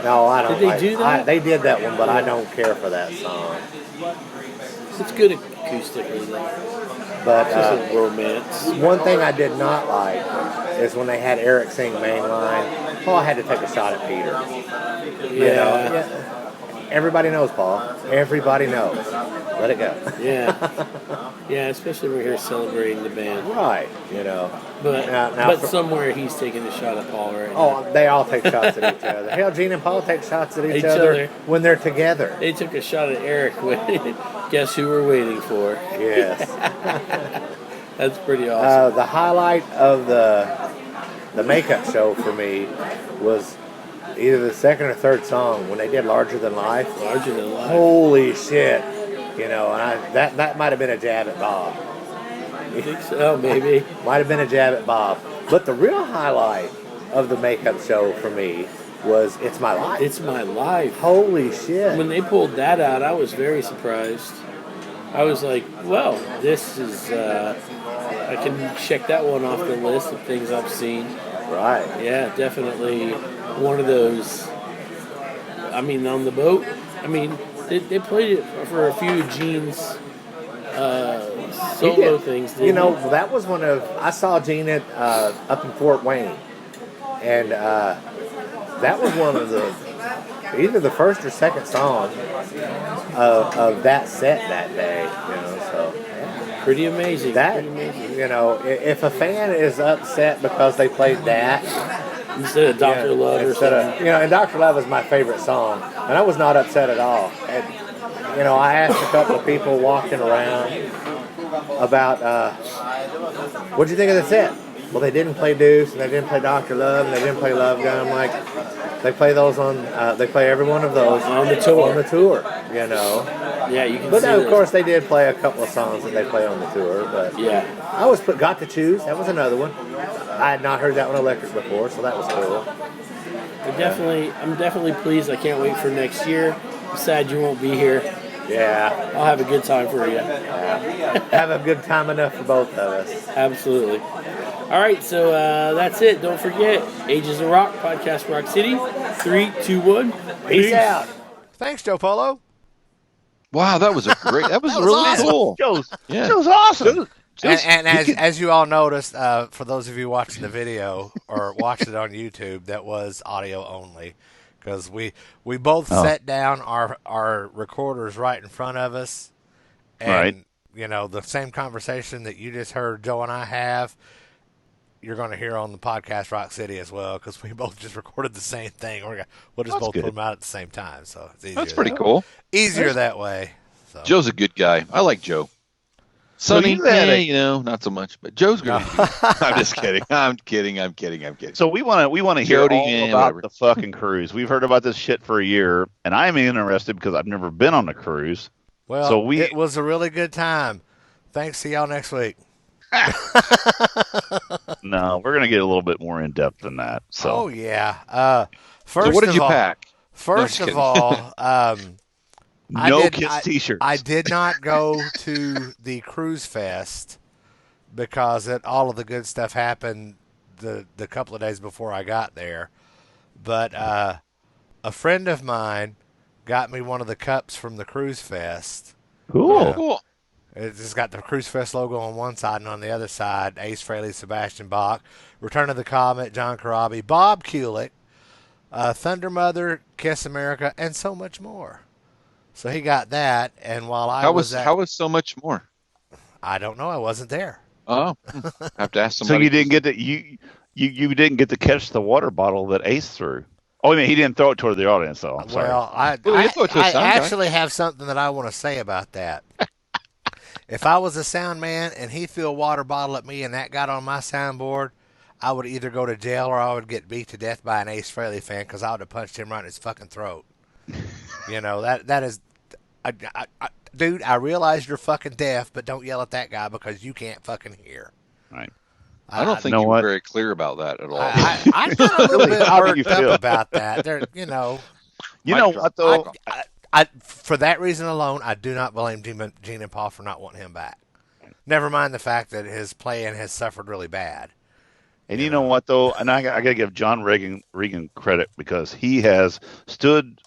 No, I don't. Did they do that? They did that one, but I don't care for that song. It's good acoustically, though. But It's just a romance. one thing I did not like is when they had Eric sing Mainline. Paul had to take a shot at Peter. You know? Yeah. Everybody knows, Paul. Everybody knows. Let it go. Yeah. Yeah, especially when we're here celebrating the band. Right. You know. But Now but for- somewhere he's taking a shot at Paul right now. Oh, they all take shots at each other. Hell, Gene and Paul take shots at each Each other other. when they're together. They took a shot at Eric when guess who we're waiting for. Yes. That's pretty awesome. The highlight of the makeup show for me was either the second or third song when they did Larger Than Life. Larger Than Life. Holy shit. You know, and that might have been a jab at Bob. I think so, maybe. Might have been a jab at Bob. But the real highlight of the makeup show for me was It's My Life. It's My Life. Holy shit. When they pulled that out, I was very surprised. I was like, well, this is, I can check that one off the list of things I've seen. Right. Yeah, definitely one of those. I mean, on the boat, I mean, they played it for a few of Gene's He solo did. things. You know, that was one of, I saw Gene at, up in Fort Wayne. And that was one of the, either the first or second song of that set that day, you know, so. Yeah. Pretty amazing. That, pretty amazing. you know, if a fan is upset because they played that, Instead of Dr. Love or instead something. of, you know, and Dr. Love is my favorite song, and I was not upset at all. And, you know, I asked a couple of people walking around about, what'd you think of the set? Well, they didn't play Deuce, and they didn't play Dr. Love, and they didn't play Love Gun. I'm like, they play those on, they play every one of those On the tour. On the tour, you know. Yeah, you can But see now, of those. course, they did play a couple of songs that they play on the tour. But Yeah. I was Got to Choose. That was another one. I had not heard that one electric before, so that was cool. I'm definitely pleased. I can't wait for next year. I'm sad you won't be here. Yeah, I'll have a good time for you. have a good time enough for both of us. Absolutely. All right, so that's it. Don't forget, Ages of Rock, Podcast Rock City. 3, 2, 1. Peace out. Thanks, Joe Polo. Wow, that was a great. That was That was really awesome. cool. Joe's Yeah. awesome. And as you all noticed, for those of you watching the video or watched it on YouTube, that was audio only, because we both set down our recorders right in front of us, and Right. you know, the same conversation that you just heard Joe and I have, you're going to hear on the podcast Rock City as well, because we both just recorded the same thing. We'll just That's both good. put them out at the same time, so it's easier. That's pretty cool. Easier that way. So. Joe's a good guy. I like Joe. Sonny, you had a- you know, not so much, but Joe's good. I'm just kidding. I'm kidding. So we want to hear Jody, all yeah, about whatever. the fucking cruise. We've heard about this shit for a year, and I'm interested because I've never been on a cruise. Well, So it was a really good time. Thanks. See y'all next week. No, we're gonna get a little bit more in depth than that. So Oh yeah. First So what did of you all, pack? First just of kidding. all, no KISS t-shirts. I did not go to the cruise fest because all of the good stuff happened the couple of days before I got there. But a friend of mine got me one of the cups from the cruise fest. Cool. Yeah. Cool. It's just got the Cruise Fest logo on one side, and on the other side, Ace Frehley, Sebastian Bach, Return of the Comet, John Corabi, Bob Kulick, Thunder Mother, Kiss America, and so much more. So he got that, and while I How was was so much more? I don't know, I wasn't there. Oh, I have to ask So somebody. you didn't get to you didn't get to catch the water bottle that Ace threw. Oh, I mean, he didn't throw it toward the audience, though. I'm sorry. Well, you throw it to a I sound guy. actually have something that I want to say about that. If I was a sound man and he threw a water bottle at me and that got on my soundboard, I would either go to jail or I would get beat to death by an Ace Frehley fan because I would have punched him right in his fucking throat. That is, dude. I realize you're fucking deaf, but don't yell at that guy because you can't fucking hear. Right. I don't think know you were what? very clear about that at all. I got a little bit How do you worked up feel? about that. You know what, though? For that reason alone, I do not blame Gene and Paul for not wanting him back. Never mind the fact that his playing has suffered really bad. And you know what, though? And I got to give John Regan credit because he has stood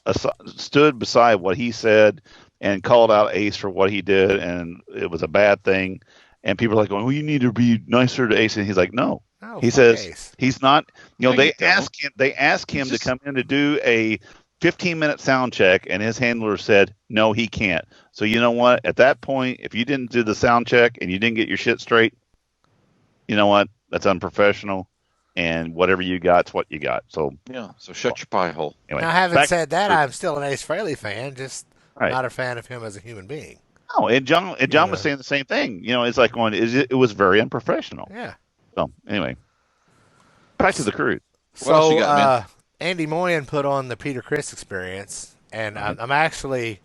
beside what he said and called out Ace for what he did, and it was a bad thing. And people are like, "Well, you need to be nicer to Ace," and he's like, "No." Oh, He says Ace. he's not. No, They you don't. ask him to just- come in to do a 15-minute sound check, and his handler said, "No, he can't." So you know what? At that point, if you didn't do the sound check and you didn't get your shit straight, you know what? That's unprofessional, and whatever you got's what you got. So Yeah, so shut your pie hole. anyway, Now, having back- said that, I'm still an Ace Frehley fan, just Right. not a fan of him as a human being. No, and John Yeah. was saying the same thing. It's like going, it was very unprofessional. Yeah. So anyway, back to the cruise. What else So, you got, man? Andy Moyen put on the Peter Criss experience, and I'm actually,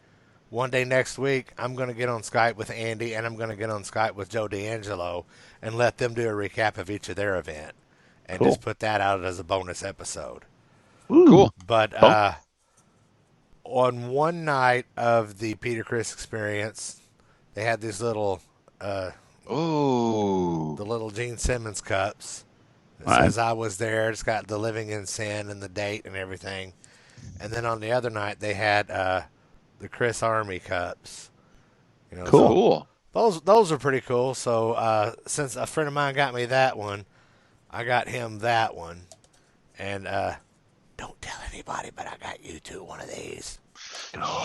one day next week, I'm going to get on Skype with Andy, and I'm going to get on Skype with Joe D'Angelo and let them do a recap of each of their event, and Cool. just put that out as a bonus episode. Ooh. Cool. But Oh. on one night of the Peter Criss experience, they had these little, Oh, the little Gene Simmons cups. It Right. says I was there. It's got the Living in Sin and the date and everything. And then on the other night, they had the Chris Army cups. Cool. cool. So those are pretty cool. So since a friend of mine got me that one, I got him that one. And don't tell anybody, but I got you two one of these.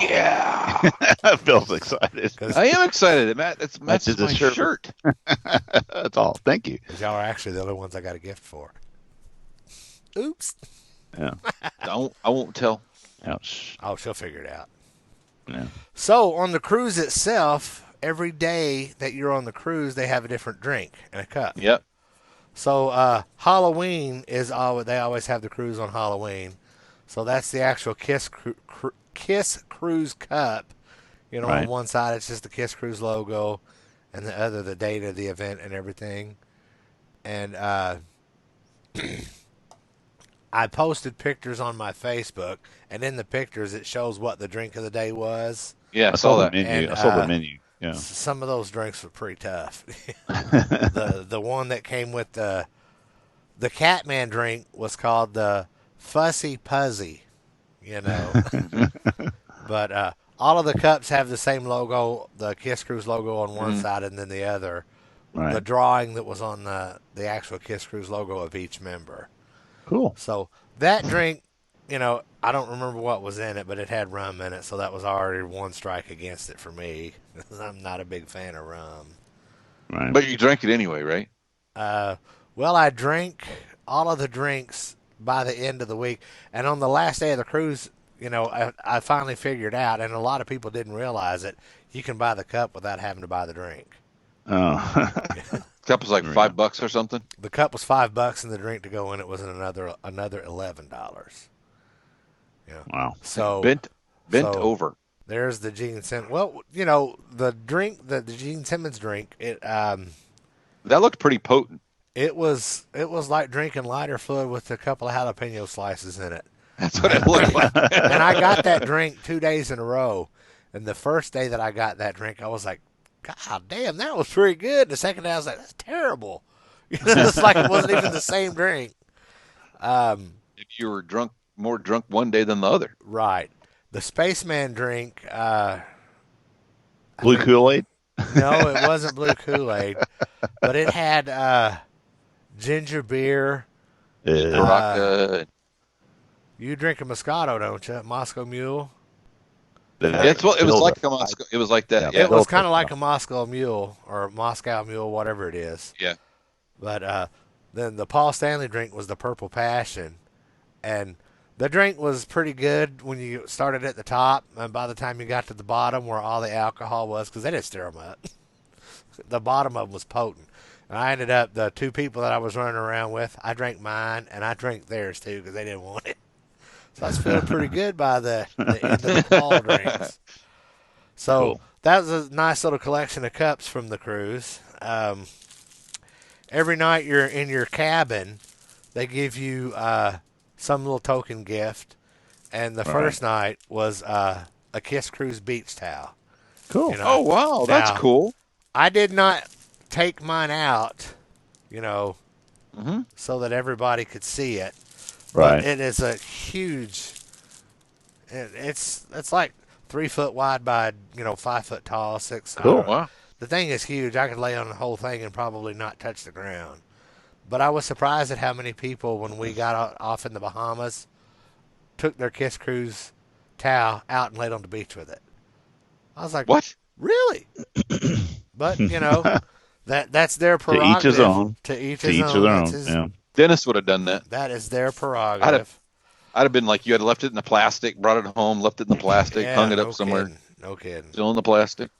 Yeah, Phil's excited. I am excited. Matt's Matches my his shirt. shirt. That's all. Thank you. 'Cause y'all are actually the only ones I got a gift for. Oops. Yeah. I won't tell. Ouch. Oh, she'll figure it out. Yeah. So on the cruise itself, every day that you're on the cruise, they have a different drink and a cup. Yep. So Halloween is always, they always have the cruise on Halloween. So that's the actual KISS Kruise cup. On Right. one side it's just the KISS Kruise logo, and the other the date of the event and everything. And I posted pictures on my Facebook, and in the pictures it shows what the drink of the day was. Yeah, I saw that. the menu. And, I saw the menu. Yeah. Some of those drinks were pretty tough. the one that came with the Catman drink was called the Fussy Puzzy, But all of the cups have the same logo, the KISS Cruise logo on one side and then the other. Right. The drawing that was on the actual KISS Cruise logo of each member. Cool. So that drink, I don't remember what was in it, but it had rum in it, so that was already one strike against it for me. I'm not a big fan of rum. Right. But you drank it anyway, right? Well, I drank all of the drinks by the end of the week, and on the last day of the cruise, I finally figured out, and a lot of people didn't realize it, you can buy the cup without having to buy the drink. Oh. Cup was like $5 or something. The cup was $5, and the drink to go in it was another $11. Wow. So Bent so- over. there's the Gene Simmons. Well, the drink, the Gene Simmons drink, That looked pretty potent. it was like drinking lighter fluid with a couple of jalapeno slices in it. That's what it looked like. And I got that drink 2 days in a row. And the first day that I got that drink, I was like, God damn, that was pretty good. The second day, I was like, that's terrible. It's like it wasn't even the same drink. If you were more drunk one day than the other. Right. The Spaceman drink, Blue Kool-Aid? no, it wasn't blue Kool-Aid, but it had ginger beer. Baraka. You drink a Moscato, don't you? Moscow Mule. It was like a Moscow. It was like that. Yeah. Yeah. It was kind of like a Moscow Mule or Moscow Mule, whatever it is. Yeah. But Then the Paul Stanley drink was the Purple Passion, and the drink was pretty good when you started at the top, and by the time you got to the bottom where all the alcohol was, because they didn't stir them up, the bottom of them was potent. And I ended up, the two people that I was running around with, I drank mine, and I drank theirs too, because they didn't want it. So I was feeling pretty good by the end of the Paul drinks. So Cool. that was a nice little collection of cups from the cruise. Every night you're in your cabin, they give you some little token gift. And the first night was a KISS Kruise beach towel. Cool. You know, Oh, wow. That's now, cool. I did not take mine out, so that everybody could see it. Right. But it is a huge. It's like 3 foot wide by 5 foot tall, 6. Cool. Wow. The thing is huge. I could lay on the whole thing and probably not touch the ground. But I was surprised at how many people, when we got off in the Bahamas, took their KISS Cruise towel out and laid on the beach with it. I was like, What? really? But that's their prerogative. To each his own. To each To his each own. of their That's own. his- Yeah. Dennis would have done that. That is their prerogative. I'd have been like, you had left it in the plastic, brought it home, left it in the plastic, Yeah, hung it no up somewhere, kidding. No kidding. still in the plastic.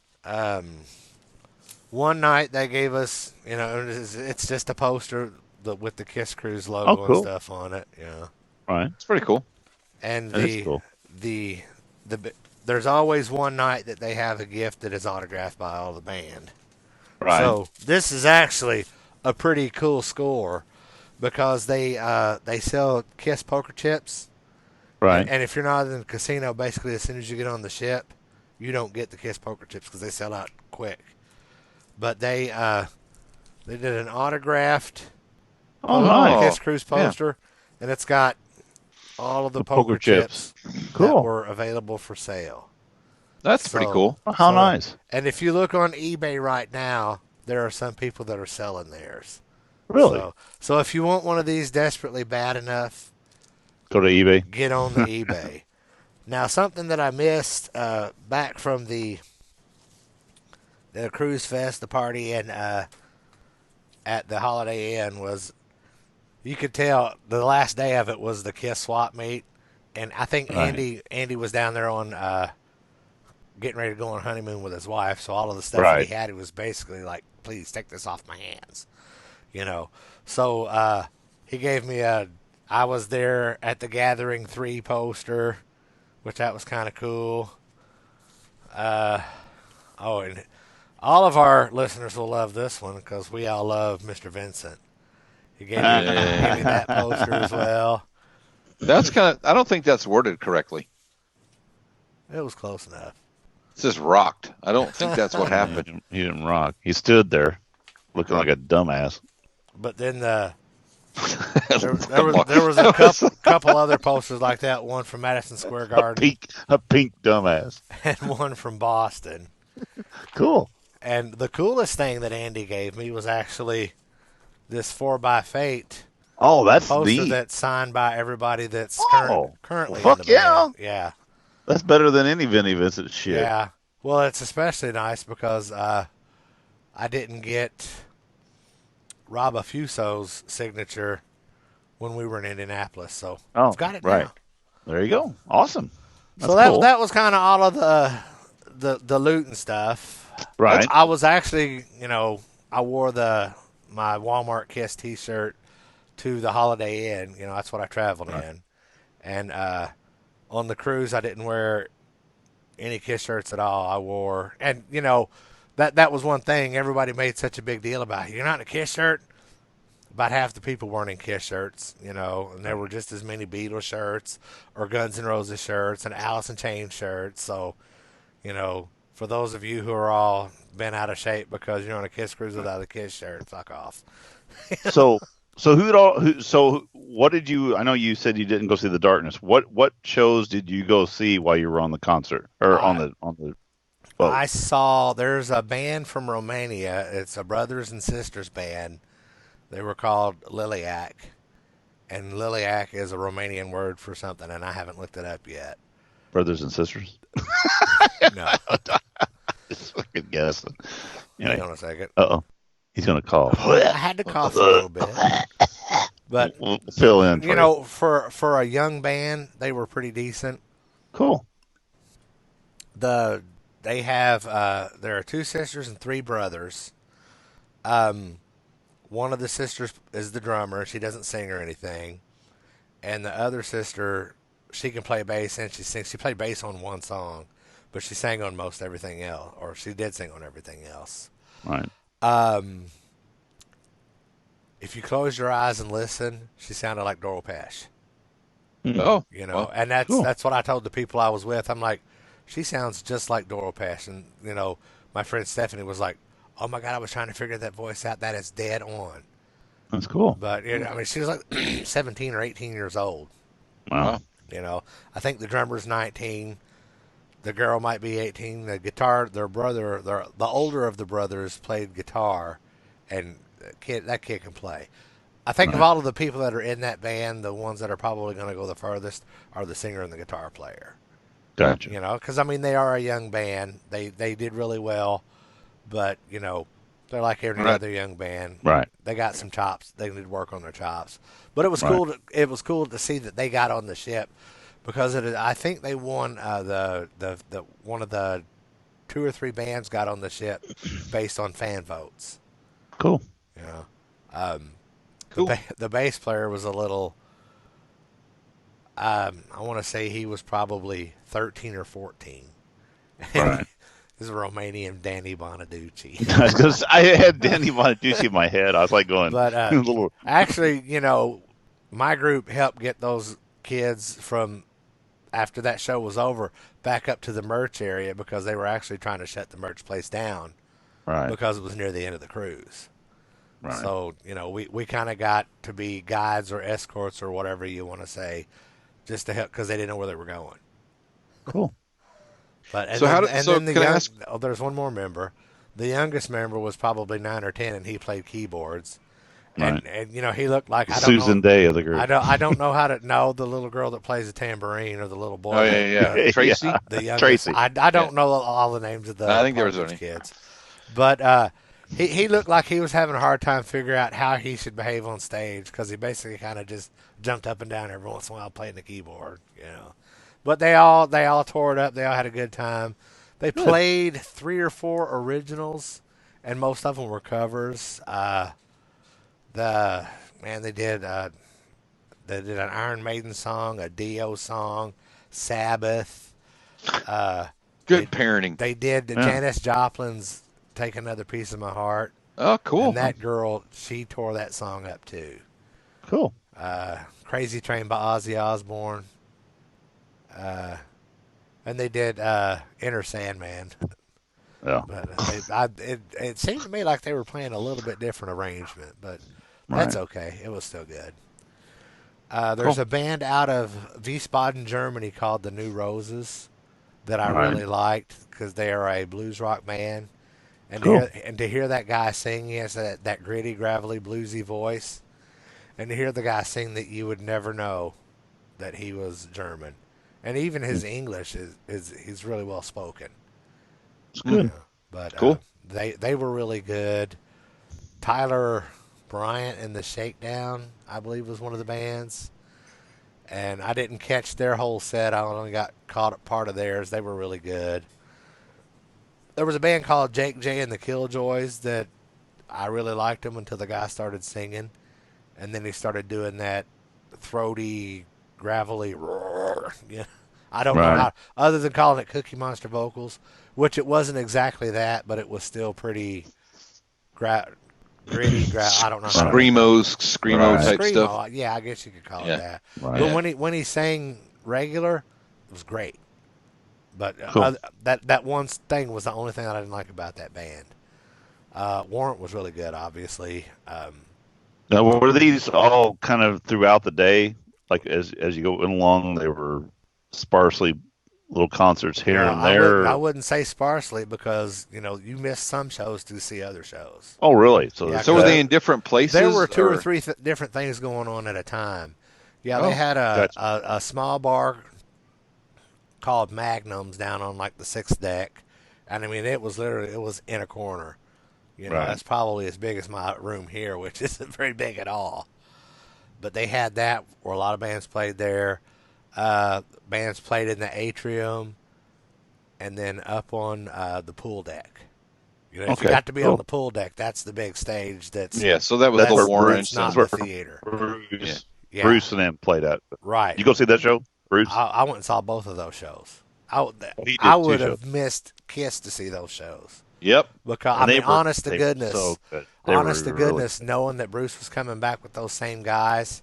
One night they gave us, it's just a poster with the KISS Cruise logo cool. and stuff on it. Right. It's pretty cool. And That is cool. there's always one night that they have a gift that is autographed by all the band. Right. So this is actually a pretty cool score because they sell KISS poker chips. Right. And if you're not in the casino, basically as soon as you get on the ship, you don't get the KISS poker chips because they sell out quick. But they did an autographed Oh, nice. KISS Cruise poster, and it's got all of the poker chips that Cool. were available for sale. That's pretty So- cool. Oh, how So- nice. And if you look on eBay right now, there are some people that are selling theirs. Really? So if you want one of these desperately bad enough, Go to eBay. get on the eBay. Now, something that I missed back from the Cruise Fest, the party, and at the Holiday Inn was, you could tell the last day of it was the KISS swap meet, and I think Right. Andy was down there on getting ready to go on honeymoon with his wife, so all of the stuff that he had, he was basically like, please take this off my hands, So he gave me I was there at the Gathering 3 poster, which that was kind of cool. And all of our listeners will love this one because we all love Mr. Vincent. He gave me that poster as well. That's I don't think that's worded correctly. It was close enough. It says rocked. I don't think that's what happened. He didn't rock. He stood there looking like a dumbass. But then there was a couple other posters like that. One from Madison Square Garden A pink dumbass. and one from Boston. Cool. And the coolest thing that Andy gave me was actually this 4x Fate Oh, that's poster neat. that's signed by everybody that's currently fuck in the band. Yeah. That's better than any Vinny Vincent shit. Yeah. Well, it's especially nice because I didn't get Rob Afuso's signature when we were in Indianapolis, so I've got it right. now. There you go. Awesome. So that was kind of all of the loot and stuff. Right. I was actually, I wore my Walmart KISS T-shirt to the Holiday Inn. That's what I traveled in. And on the cruise, I didn't wear any KISS shirts at all. I wore, and that was one thing everybody made such a big deal about. You're not in a KISS shirt. About half the people weren't in KISS shirts, and there were just as many Beatles shirts or Guns N' Roses shirts and Alice in Chains shirts. So, for those of you who are all bent out of shape because you're on a KISS cruise without a KISS shirt, fuck off. So what did you? I know you said you didn't go see The Darkness. What shows did you go see while you were on the concert or on the boat? I saw there's a band from Romania. It's a brothers and sisters band. They were called Liliac, and Liliac is a Romanian word for something, and I haven't looked it up yet. Brothers and sisters. No, Just fucking guessing. hang on a second. Uh oh, he's gonna call. I had to cough a little bit. But we'll fill in. you know, for a young band, they were pretty decent. Cool. They have there are 2 sisters and 3 brothers. One of the sisters is the drummer. She doesn't sing or anything, and the other sister, she can play bass and she sings. She played bass on one song, but she sang on most everything else, or she did sing on everything else. Right. If you close your eyes and listen, she sounded like Doral Pesh. Oh, You know, well, and cool. that's what I told the people I was with. I'm like, she sounds just like Doral Pesh, and you know, my friend Stephanie was like, "Oh my God, I was trying to figure that voice out. That is dead on." That's cool. But you know, I mean, she was like 17 or 18 years old. Wow. You know, I think the drummer's 19. The girl might be 18. The guitar, the older of the brothers played guitar, and that kid can play. I think of Right. all of the people that are in that band, the ones that are probably going to go the furthest are the singer and the guitar player. Gotcha. You know, because I mean they are a young band. They did really well, but you know they're like every Right. other young band. Right. They got some chops. They need to work on their chops. But it was Right. cool. It was cool to see that they got on the ship because I think they won the one of the 2 or 3 bands got on the ship based on fan votes. Cool. You know, cool. the bass player was a little. I want to say he was probably 13 or 14. Right. This is Romanian Danny Bonaducci. I had Danny Bonaducci in my head. I was like going, But little. actually, you know, my group helped get those kids from after that show was over back up to the merch area because they were actually trying to shut the merch place down Right. because it was near the end of the cruise. Right. So, you know, we kind of got to be guides or escorts or whatever you want to say just to help because they didn't know where they were going. Cool. But and So then, how did- and so then the can I young, ask- oh, there's one more member. The youngest member was probably 9 or 10, and he played keyboards. Right. And you know he looked like Susan Day of the group. I don't know how to know the little girl that plays the tambourine or the little boy. Oh yeah. Tracy. Yeah. The youngest. Tracy. I don't know all the names of the I think there was partridge only- kids, but he looked like he was having a hard time figuring out how he should behave on stage because he basically kind of just jumped up and down every once in a while playing the keyboard, you know. But they all tore it up. They all had a good time. They played 3 or 4 originals, and most of them were covers. They did an Iron Maiden song, a Dio song, Sabbath. Good parenting. They did Janis Joplin's "Take Another Piece of My Heart," Oh, cool. and that girl, she tore that song up too. Cool. "Crazy Train" by Ozzy Osbourne. And they did "Inner Sandman." Yeah. But it seemed to me like they were playing a little bit different arrangement, but that's Right. okay. It was still good. There's a band out of Wiesbaden, Germany called the New Roses that I Right. really liked because they are a blues rock band. And Cool. to hear that guy sing, he has that gritty, gravelly, bluesy voice. And to hear the guy sing that you would never know that he was German. And even his English is he's really well spoken. It's good. But Cool. They were really good. Tyler Bryant and the Shakedown, I believe, was one of the bands. And I didn't catch their whole set. I only got caught at part of theirs. They were really good. There was a band called Jake J and the Killjoys that I really liked them until the guy started singing. And then he started doing that throaty, gravelly roar. Yeah. I don't know Right. how, other than calling it Cookie Monster vocals, which it wasn't exactly that, but it was still pretty gritty. I don't know. How to- Screamo Right. type Screamo, stuff. yeah, I guess you could call Yeah. it that. Right. But Yeah. when he sang regular, it was great. But Cool. that one thing was the only thing I didn't like about that band. Warrant was really good, obviously. Now, were these all kind of throughout the day? Like as you go along, they were sparsely little concerts here Well, and there. I wouldn't say sparsely because you missed some shows to see other shows. Oh, really? So, Yeah, this- So were that- they in different places? There were 2 or or- 3 different things going on at a time. Yeah, Oh, they had gotcha. a small bar called Magnums down on like the 6th deck, and I mean it was in a corner. Right. That's probably as big as my room here, which isn't very big at all. But they had that where a lot of bands played there. Bands played in the atrium, and then up on the pool deck. You know, if you Okay, got to be cool. on the pool deck, that's the big stage. That's Yeah, so that was That's the where Warrants It's not and the theater. Bruce, Yeah. Bruce and them played at. Right. You go see that show, Bruce? I went and saw both of those shows. He did I 2 would shows. have missed Kiss to see those shows. Yep. Because, And they were- honest to they were goodness, so good. They were really knowing that Bruce was coming back with those same guys,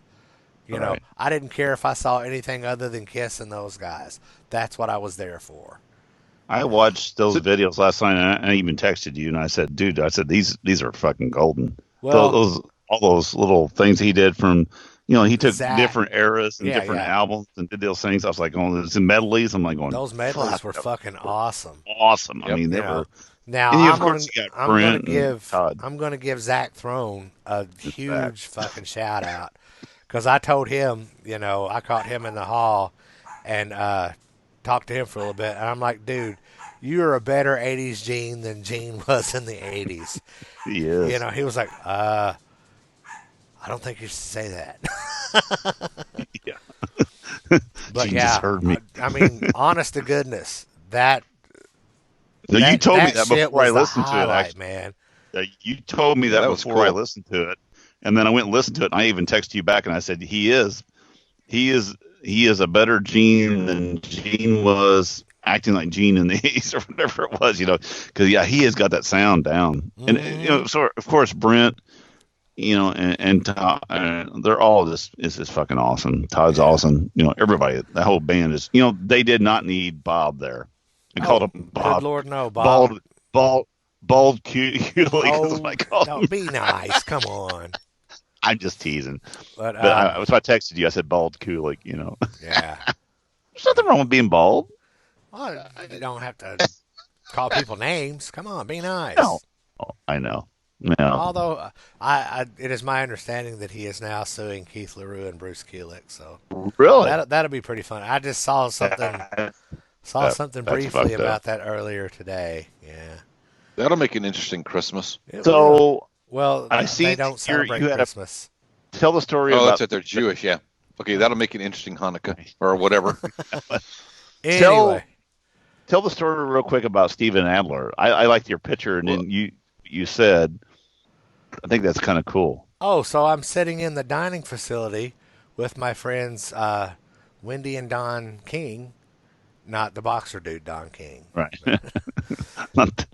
you know, Right. I didn't care if I saw anything other than Kiss and those guys. That's what I was there for. I watched those videos last night, and I even texted you, and I said, "Dude, these are fucking golden." Well, All those little things he did from, he took Zach. different eras and Yeah, different yeah. albums and did those things. I was like, "Oh, it's in medleys." I'm like, going, those medleys "Fuck, were that fucking awesome. awesome." I Yep. mean, they You know, were. Now And you, of I'm course, gonna you got Brent and give Todd. I'm gonna give Zach Throne a Zach. huge fucking shout out because I told him, you know, I caught him in the hall and talked to him for a little bit, and I'm like, dude, you're a better '80s Gene than Gene was in the '80s. He is. You know, he was like, I don't think you should say that. Yeah. But Gene yeah, just heard me. I mean, honest to goodness, that. No, you told me that shit before I was the listened to it. highlight, Actually, man. You told me that That was before I cool. listened to it, and then I went and listened to it, and I even texted you back, and I said he is a better Gene than Gene was acting like Gene in the '80s or whatever it was, because he has got that sound down, and so of course Brent, and Todd, they're all just fucking awesome. Todd's awesome, everybody, that whole band is, they did not need Bob there. They called him Bob. Good Lord, no, Bob. Bald cute. Oh, called him. don't be nice. Come on. I'm just teasing. But, But I texted you. I said bald Kulik. yeah. There's nothing wrong with being bald. Well, you don't have to call people names. Come on, be nice. No. Oh, I know. No. Although, it is my understanding that he is now suing Keith LaRue and Bruce Kulick. So Really? that'll be pretty fun. I just saw something That's briefly fucked up. about that earlier today. Yeah. That'll make an interesting Christmas. It will. So Well, I see they don't celebrate you had a- Christmas. tell the story Oh, about. that's it. They're Jewish, yeah. Okay, that'll make an interesting Hanukkah or whatever. Anyway, Tell the story real quick about Steven Adler. I liked your picture, and then you said, I think that's kind of cool. so I'm sitting in the dining facility with my friends Wendy and Don King, not the boxer dude Don King. Right. Not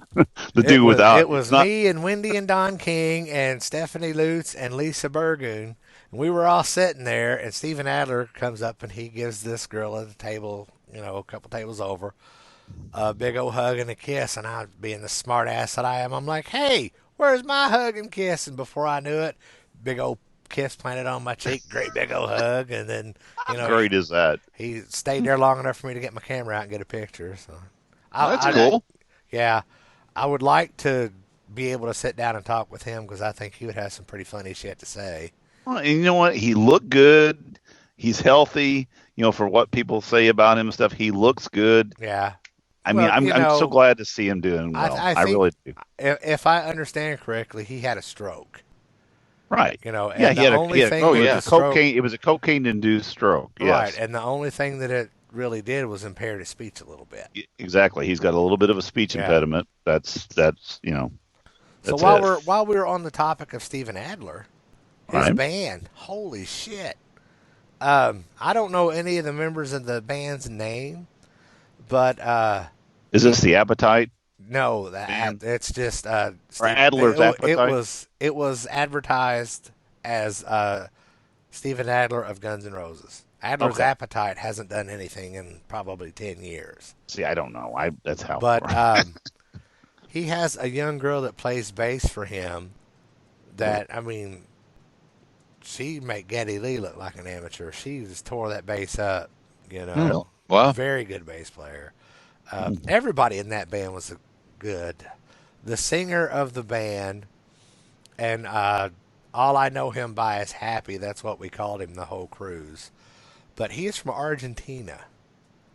the dude without. It was me and Wendy and Don King and Stephanie Lutz and Lisa Burgoon. And we were all sitting there, and Steven Adler comes up and he gives this girl at the table, a couple tables over, a big old hug and a kiss. And I, being the smart ass that I am, I'm like, hey, where's my hug and kiss? And before I knew it, big old kiss planted on my cheek, great big old hug. And then, How great is that? he stayed there long enough for me to get my camera out and get a picture. So That's cool. Yeah, I would like to be able to sit down and talk with him because I think he would have some pretty funny shit to say. Well, and you know what? He looked good. He's healthy. For what people say about him and stuff, he looks good. Yeah. I mean, I'm so glad to see him doing well. I I think really do. If I understand correctly, he had a stroke. Right. And Yeah, he had only thing it with was the a stroke- cocaine. It was a cocaine-induced stroke. Yes. Right, and the only thing that it really did was impair his speech a little bit. Exactly. He's got a little bit of a speech impediment. That's So while we're on the topic of Steven Adler, his band, holy shit. I don't know any of the members of the band's name, but is this the Appetite? no, Band? it's just Or Adler's Appetite? It was advertised as Steven Adler of Guns N' Roses. Adler's Okay. Appetite hasn't done anything in probably 10 years. See, I don't know. That's how. But he has a young girl that plays bass for him that, I mean, she made Geddy Lee look like an amateur. She just tore that bass up, Really? Wow. Very good bass player. Everybody in that band was good. The singer of the band, and all I know him by is Happy. That's what we called him the whole cruise. But he is from Argentina.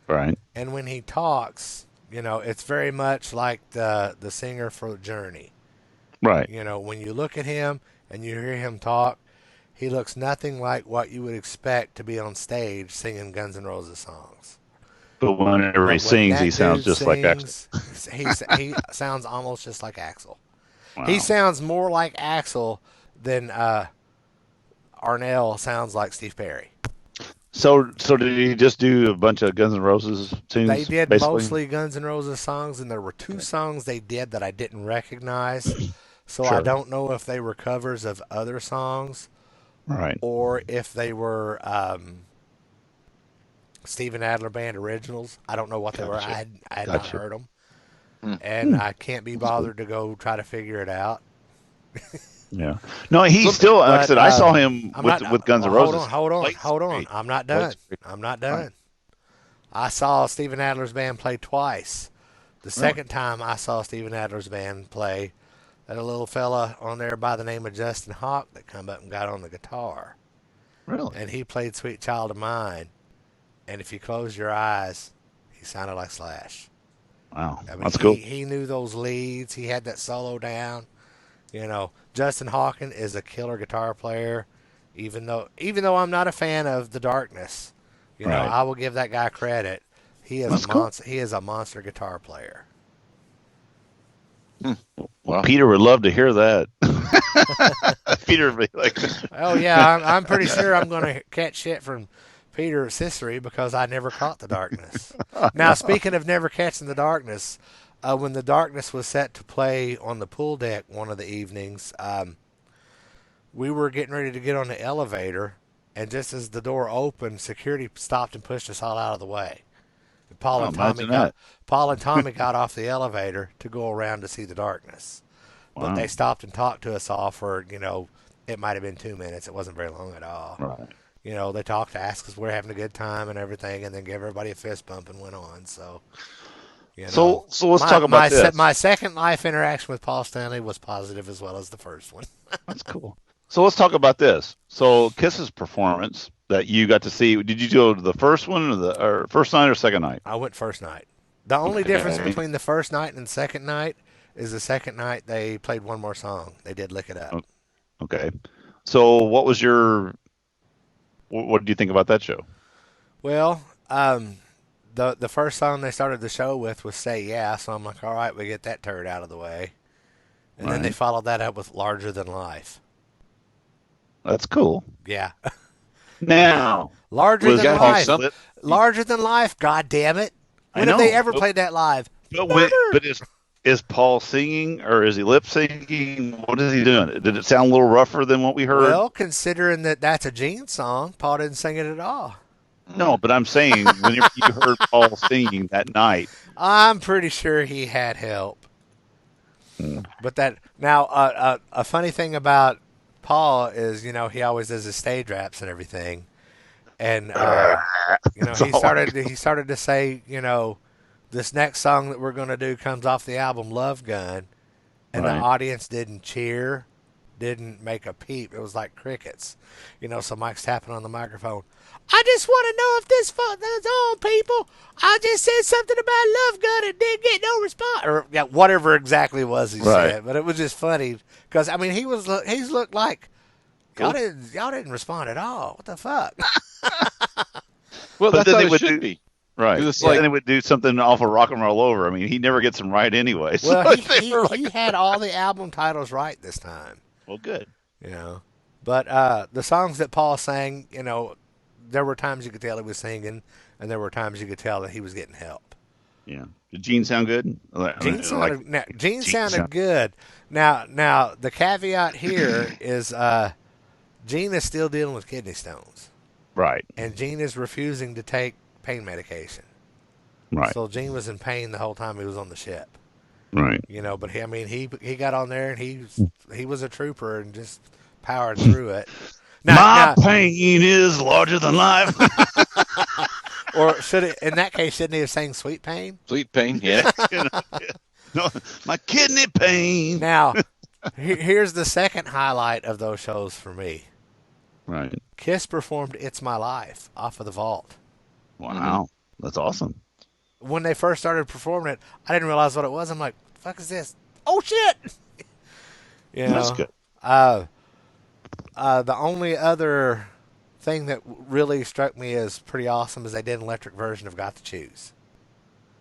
Right. And when he talks, it's very much like the singer for Journey. Right. When you look at him and you hear him talk, He looks nothing like what you would expect to be on stage singing Guns N' Roses songs. But whenever he But when sings, that he sounds dude just like Axl. sings, he sounds almost just like Axl. Wow. He sounds more like Axl than Arnell sounds like Steve Perry. So did he just do a bunch of Guns N' Roses tunes? They did basically? mostly Guns N' Roses songs, and there were two songs they did that I didn't recognize. So I Sure. don't know if they were covers of other songs Right. or if they were Steven Adler Band originals. I don't know what they were. Gotcha. I had not Gotcha. heard them. Hmm. And I can't be bothered to go try to figure it out. Yeah. No, he still. Like I said, I saw him with Guns N' Roses. Hold on. Blake's great. I'm not done. Blake's great. I'm not done. Right. I saw Steven Adler's band play twice. The second time I saw Steven Adler's band play, had a little fella on there by the name of Justin Hawk that come up and got on the guitar. Really? And he played Sweet Child of Mine. And if you close your eyes, he sounded like Slash. Wow. I mean, That's cool. He knew those leads. He had that solo down. You know, Justin Hawkins is a killer guitar player. Even though I'm not a fan of The Darkness, you know, Right. I will give that guy credit. He is That's a cool. monster. He is a monster guitar player. Well, Peter would love to hear that. Peter would be like, Oh yeah, I'm pretty sure I'm going to catch shit from Peter Sissery because I never caught The Darkness. Now, speaking of never catching The Darkness, when The Darkness was set to play on the pool deck one of the evenings, we were getting ready to get on the elevator, and just as the door opened, security stopped and pushed us all out of the way. Paul and Tommy got off the elevator to go around to see The Darkness. But Wow. they stopped and talked to us all for, you know, it might have been 2 minutes. It wasn't very long at all. right. You know, they talked to us because we're having a good time and everything, and then gave everybody a fist bump and went on. So, you know, So let's talk about this. My second life interaction with Paul Stanley was positive as well as the first one. That's cool. So let's talk about this. So Kiss's performance that you got to see. Did you go to the first one or first night or second night? I went first night. The only Okay. difference between the first night and the second night is the second night they played one more song. They did Lick It Up. Okay. So what was what did you think about that show? Well, the first song they started the show with was Say Yeah, so I'm like, all right, we get that turd out of the way. And then they Right. followed that up with Larger Than Life. That's cool. Yeah. Now, Larger was Than Paul Life. split? Larger Than Life, god damn it. I When have they know, ever but- played that live? But is Paul singing or is he lip syncing? What is he doing? Did it sound a little rougher than what we heard? Well, considering that that's a Gene song, Paul didn't sing it at all. No, but I'm saying when you heard Paul singing that night. I'm pretty sure he had help. But that now a funny thing about Paul is, you know, he always does his stage raps and everything, and you know, he started to say, you know, this next song that we're going to do comes off the album Love Gun, and Right. the audience didn't cheer, didn't make a peep. It was like crickets, you know. So Mike's tapping on the microphone. I just want to know if this is on, people. I just said something about Love Gun and didn't get no response, or yeah, whatever exactly was he Right. said. But it was just funny because I mean he's looked like y'all didn't respond at all. What the fuck? Well, But that's then how they it would should do- be. Right. It's Yeah, like- then he would do something off of Rock and Roll Over. I mean, he never gets them right anyway. So Well, they he were like, had all the album titles right this time. well, good. You know, but the songs that Paul sang, you know, there were times you could tell he was singing, and there were times you could tell that he was getting help. Yeah. Did Gene sound good? Gene sounded good. Now the caveat here is Gene is still dealing with kidney stones, Right. and Gene is refusing to take pain medication. Right. So Gene was in pain the whole time he was on the ship. Right. You know, but he got on there and he was a trooper and just powered through it. My pain is larger than life. Or in that case, shouldn't he have sang Sweet Pain? Sweet pain, yeah. You know, no, my kidney pain. Now, here's the second highlight of those shows for me. Right. Kiss performed It's My Life off of the vault. Wow. That's awesome. When they first started performing it, I didn't realize what it was. I'm like, what the fuck is this? Oh, shit! You know, That's good. The only other thing that really struck me as pretty awesome is they did an electric version of Got to Choose.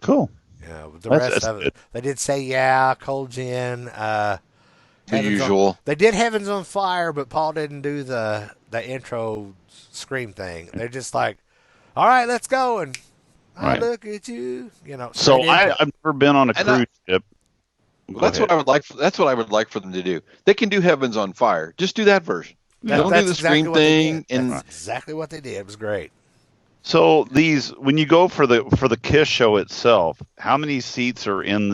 Cool. You know, the That's, rest that's of it, good. they did Say Yeah, Cold Gin, The Heaven's usual. They did Heaven's on Fire, but Paul didn't do the intro scream thing. They're just like, all right, let's go, and I Right. look at you, you know. So straight into it. I've never been on a And I- cruise ship. Go That's ahead. what I would like. That's what I would like for them to do. They can do Heaven's on Fire. Just do that version. That- Don't do that's the exactly scream what they thing. did. And That's exactly what they did. It was great. So when you go for the KISS show itself, how many seats are in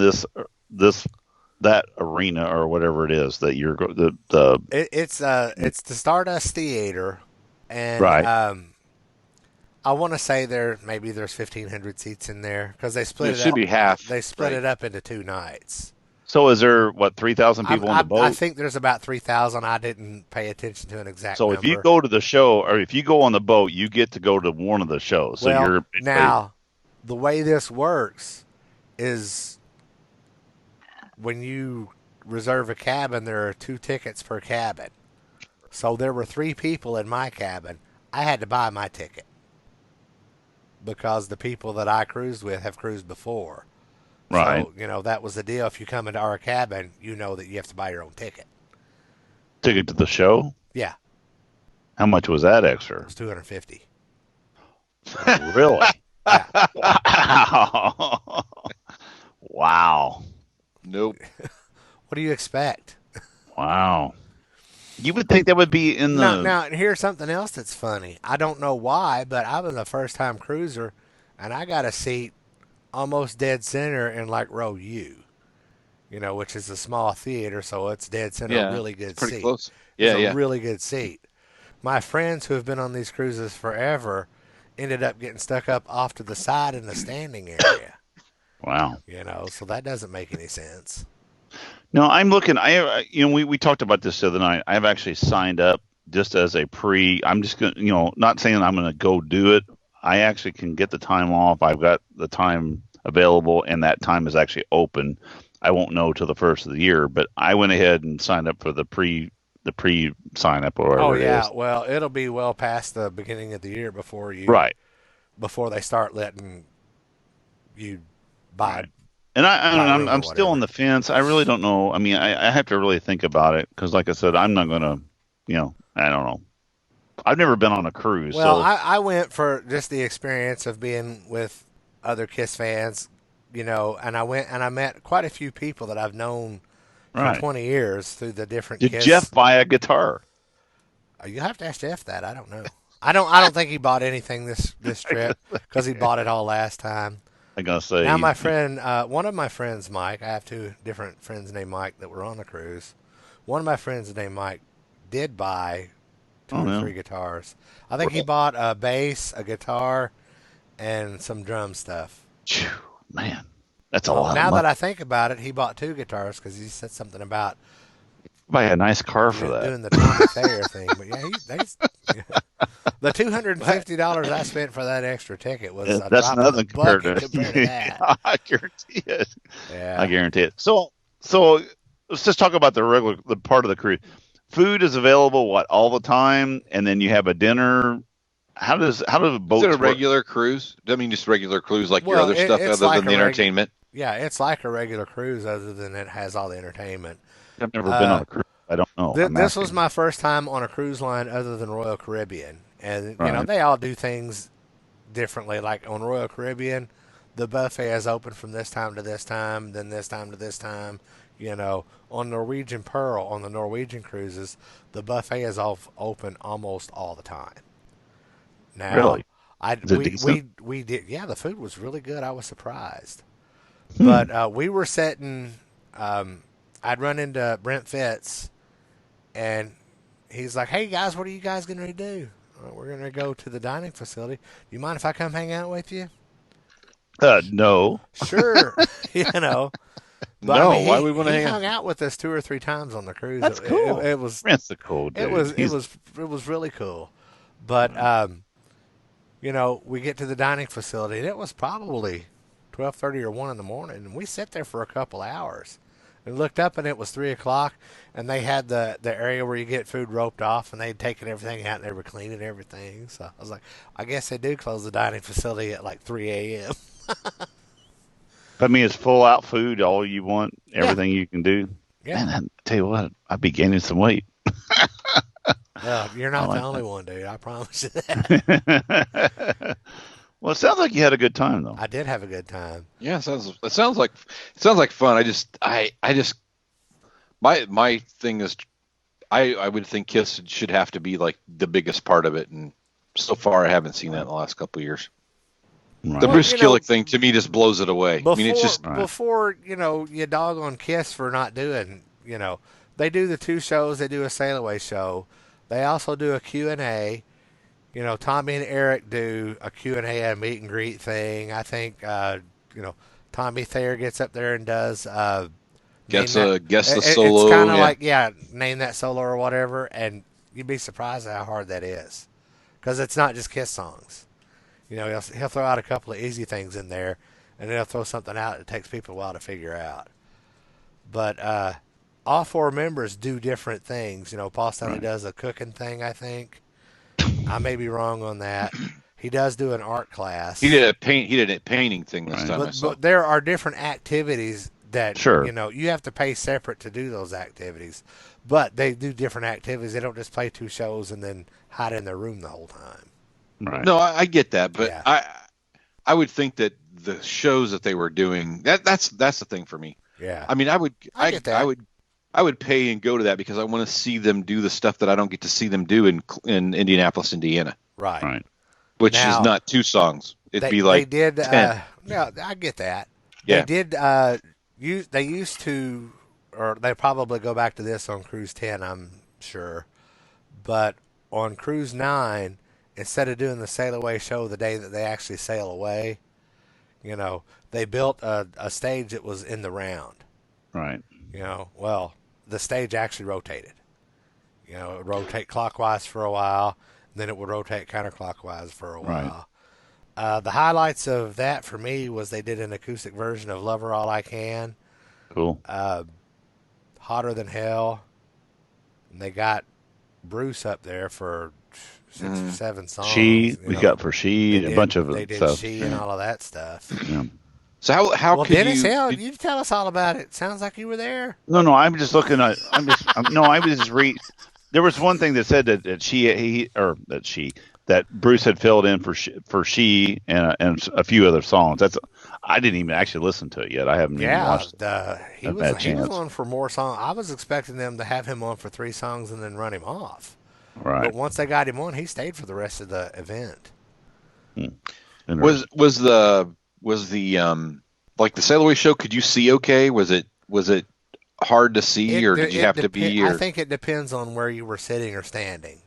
that arena or whatever it is that you're the It's the Stardust Theater, and Right. I want to say there's 1,500 seats in there because they split It it should up. be half, They split right. it up into 2 nights. So is there 3,000 people on the boat? I think there's about 3,000. I didn't pay attention to an exact So number. if you go to the show or if you go on the boat, you get to go to one of the shows. So well, you're now the way this works is when you reserve a cabin, there are 2 tickets per cabin. So there were 3 people in my cabin. I had to buy my ticket because the people that I cruised with have cruised before. Right. So, you know, that was the deal. If you come into our cabin, you know that you have to buy your own ticket. ticket to the show. Yeah, How much was that extra? it was $250. Really? Yeah. Wow. Wow. nope. What do you expect? Wow. You would think that would be in the Now, here's something else that's funny. I don't know why, but I was a first-time cruiser, and I got a seat almost dead center in like row U. You know, which is a small theater, so it's dead center, Yeah, really good it's pretty seat. close. It's Yeah, a yeah. really good seat. My friends who have been on these cruises forever ended up getting stuck up off to the side in the standing area. Wow. You know, so that doesn't make any sense. No, I'm looking. We talked about this the other night. I've actually signed up just as a I'm just going to, not saying I'm going to go do it. I actually can get the time off. I've got the time available, and that time is actually open. I won't know till the first of the year, but I went ahead and signed up for the pre sign up or whatever Oh it yeah, is. well, it'll be well past the beginning of the year before Right. they start letting you buy. Right. And room or I'm still on the fence. I really don't know. I mean, I have to really think about it because, like I said, I'm not going to, I don't know. I've never been on a cruise. Well, so I went for just the experience of being with other KISS fans, and I went and I met quite a few people that I've known for Right. 20 years through the different Did KISS. Jeff buy a guitar? You have to ask Jeff that. I don't know. I don't think he bought anything this trip because he bought it all last time. I'm going to say. Now, my friend, one of my friends, Mike, I have 2 different friends named Mike that were on the cruise. One of my friends named Mike did buy 2 or 3 guitars. I think he bought a bass, a guitar, and some drum stuff. Phew, man, that's a lot Now of money. that I think about it, he bought 2 guitars because he said something about Buy a nice car for that. doing the Tommy Thayer thing. But yeah, the $250 I spent for that extra ticket was a That's drop in the nothing compared bucket compared to that. I guarantee it. Yeah. I guarantee it. So let's just talk about the part of the cruise. Food is available all the time, and then you have a dinner. How do Is boats it a work? regular cruise? I mean, just regular cruise like your Well, other stuff it's other like than the a entertainment? Yeah, it's like a regular cruise, other than it has all the entertainment. I've never been on a cruise. I don't know. I'm This was asking. my first time on a cruise line other than Royal Caribbean, and Right. they all do things differently. Like on Royal Caribbean, the buffet is open from this time to this time, then this time to this time. On Norwegian Pearl, on the Norwegian cruises, the buffet is open almost all the time. Now, Really? Is it decent? we did, yeah. The food was really good. I was surprised, but we were sitting. I'd run into Brent Fitz, and he's like, "Hey guys, what are you guys going to do? We're going to go to the dining facility. Do you mind if I come hang out with you?" No. Sure, But, No, I mean, why would we wanna he hang out? hung out with us 2 or 3 times on the cruise. That's cool. It was Brent's a cool dude. it was He's- it was really cool. But we get to the dining facility, and it was probably 12:30 or 1 in the morning, and we sat there for a couple hours. And looked up, and it was 3 o'clock, and they had the area where you get food roped off, and they'd taken everything out, and they were cleaning everything. So I was like, I guess they do close the dining facility at like 3 a.m. I mean, it's full out food, all you want, everything you can do. Yeah. Man, I tell you what, I'd be gaining some weight. You're not the only one, dude. I promise you that. Well, it sounds like you had a good time, though. I did have a good time. Yeah, it sounds like fun. My thing is, I would think KISS should have to be like the biggest part of it, and so far I haven't seen that in the last couple of years. Right. The Bruce Kulick thing to me just blows it away. Before, I mean, it's just before you dog on KISS for not doing, they do the 2 shows. They do a sail away show. They also do a Q&A. Tommy and Eric do a Q&A, a meet and greet thing. I think, Tommy Thayer gets up there and does gets the solo. It's kind of like name that solo or whatever, and you'd be surprised at how hard that is, because it's not just KISS songs. He'll throw out a couple of easy things in there, and then he'll throw something out that takes people a while to figure out. But all 4 members do different things. Paul Stanley does a cooking thing, I think. I may be wrong on that. He does do an art class. He did a painting thing this time. But there are different activities that you have to pay separate to do those activities. But they do different activities. They don't just play 2 shows and then hide in their room the whole time. Right. No, I get that, but I would think that the shows that they were doing that's the thing for me. Yeah. I mean, I get that. I would pay and go to that because I want to see them do the stuff that I don't get to see them do in Indianapolis, Indiana. Right. Which Now, is not 2 songs. It'd be like they did. 10. I get that. Yeah. They did. They used to, or they probably go back to this on Cruise 10. I'm sure, but on Cruise 9, instead of doing the sail away show the day that they actually sail away, they built a stage that was in the round. Right. The stage actually rotated. It would rotate clockwise for a while, then it would rotate counterclockwise for a while. The highlights of that for me was they did an acoustic version of Lover All I Can. Cool. Hotter Than Hell. And they got Bruce up there for 6 or 7 songs. We got for She, a bunch of They did stuff. She and all of that stuff. Yeah. So how Well, could Dennis, you you tell us all about it. Sounds like you were there. No, I'm just looking at. I was just read. There was one thing that said that Bruce had filled in for she and a few other songs. I didn't even actually listen to it yet. I haven't even watched. He was on for more songs. I was expecting them to have him on for 3 songs and then run him off. Right. But once they got him on, he stayed for the rest of the event. was the like the sail away show? Could you see okay? Was it hard to see, or did you have to be? I think it depends on where you were sitting or standing.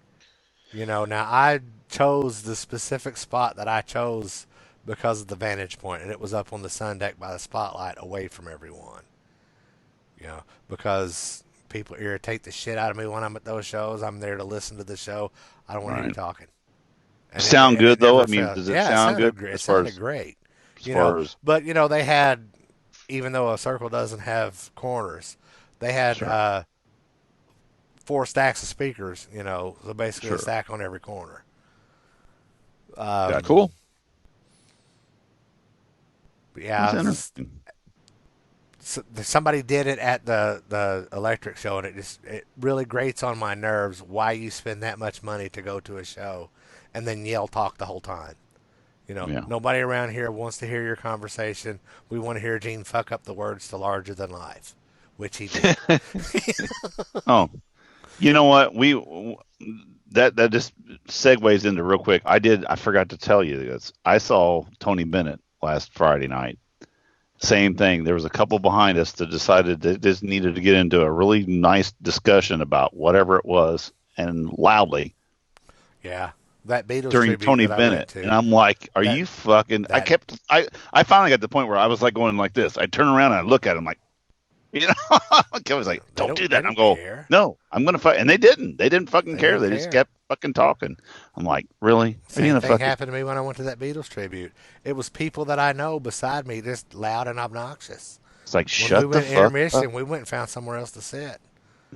Now I chose the specific spot that I chose because of the vantage point, and it was up on the sun deck by the spotlight, away from everyone. Because people irritate the shit out of me when I'm at those shows. I'm there to listen to the show. I don't want to hear you talking. Sound good though? I mean, does it sound good? It sounded great. But they had, even though a circle doesn't have corners, they had 4 stacks of speakers. So basically a stack on every corner. Cool. Yeah. Somebody did it at the electric show, and it really grates on my nerves why you spend that much money to go to a show and then talk the whole time. Nobody around here wants to hear your conversation. We want to hear Gene fuck up the words to Larger Than Life, which he did. Oh, you know what? That just segues into real quick. I forgot to tell you this. I saw Tony Bennett last Friday night. Same thing. There was a couple behind us that decided that this needed to get into a really nice discussion about whatever it was, and loudly. Yeah. That Beatles during Tony Bennett, and I'm like, "Are you fucking?" I finally got to the point where I was like going like this. I turn around and I look at him like, I was like, "Don't do that." I'm going, "No, I'm gonna fight," and they didn't. They didn't fucking care. They just kept fucking talking. I'm like, "Really?" Same thing happened to me when I went to that Beatles tribute. It was people that I know beside me, just loud and obnoxious. It's like, When shut we the went fuck up. intermission, we went and found somewhere else to sit.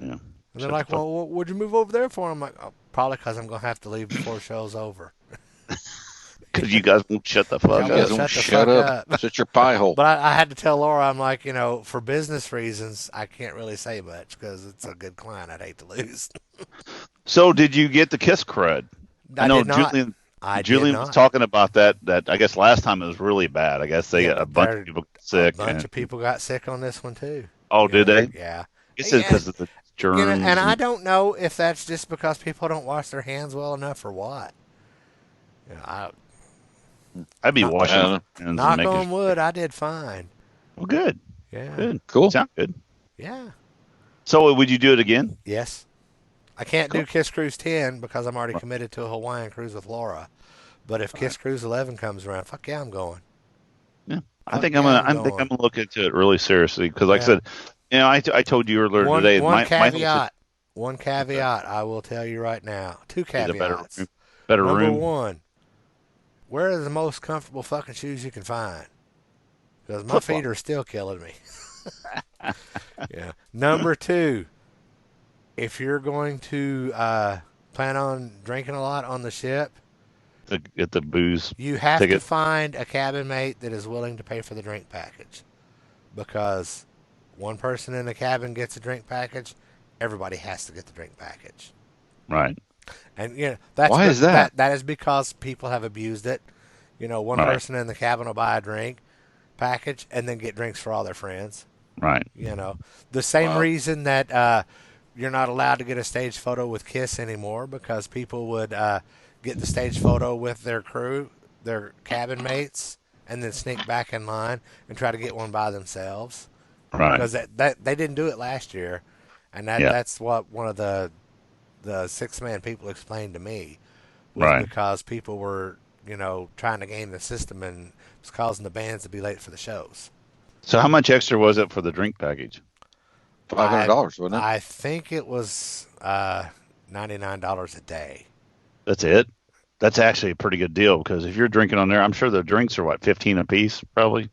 Yeah. And they're Shut like, the fuck- well, what'd you move over there for? I'm like, oh, probably because I'm going to have to leave before the show's over. Because you guys won't shut the fuck Y'all You up. guys Shut won't the shut fuck up. Shut your pie hole. But I had to tell Laura, I'm like, for business reasons, I can't really say much because it's a good client I'd hate to lose. So did you get the KISS crud? I know did not. Julian. I Julian did was not. talking about that. That I guess last time it was really bad. I guess they Yeah, got a bunch of people sick. A bunch of people got sick on this one too. Oh, did they? Yeah. Guess it's because of the germs. And I don't know if that's just because people don't wash their hands well enough or what. I'd be Knock- washing I my don't hands and Knock making on wood, I did fine. Well, good. Yeah. Good. Cool. Sound good. Yeah. So would you do it again? Yes. I can't Cool. do KISS Cruise 10 because I'm already committed to a Hawaiian cruise with Laura. But if KISS Cruise 11 comes around, fuck yeah, I'm going. Yeah. I Fuck think yeah, I'm gonna look into it really seriously because, like Yeah. I said, I told you earlier today. One my whole caveat. One caveat I will tell you right now. Two sit- is a caveats. better Number room. one, wear the most comfortable fucking shoes you can find. Because my Flip-flop. feet are still killing me. Yeah. Number two, if you're going to plan on drinking a lot on the ship, To get the booze. you have to Ticket. find a cabin mate that is willing to pay for the drink package. Because one person in the cabin gets a drink package, everybody has to get the drink package. Right. And that's Why is that? That is because people have abused it. One Right. person in the cabin will buy a drink package and then get drinks for all their friends. Right. The same Wow. reason that you're not allowed to get a stage photo with KISS anymore because people would get the stage photo with their crew, their cabin mates, and then sneak back in line and try to get one by themselves. Right. Because that they didn't do it last year, and that's what one of the 6-man people explained to me was Right. because people were trying to game the system and it was causing the bands to be late for the shows. So how much extra was it for the drink package? $500, wasn't it? I think it was $99 a day. That's it. That's actually a pretty good deal because if you're drinking on there, I'm sure the drinks are what, 15 a piece, probably.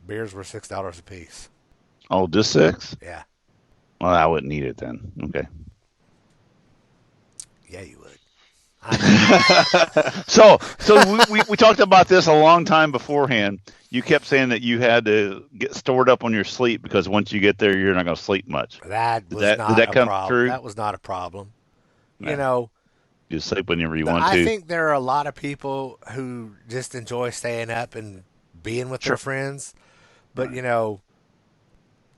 Beers were $6 a piece. Oh, just 6? Yeah, Well, I wouldn't need it then. Okay. yeah, you would. I So we talked about this a long time beforehand. You kept saying that you had to get stored up on your sleep because once you get there, you're not going to sleep much. that was Did not that a come problem. true? That was not a problem. No. You sleep whenever you want I to. think there are a lot of people who just enjoy staying up and being with Sure. their friends. But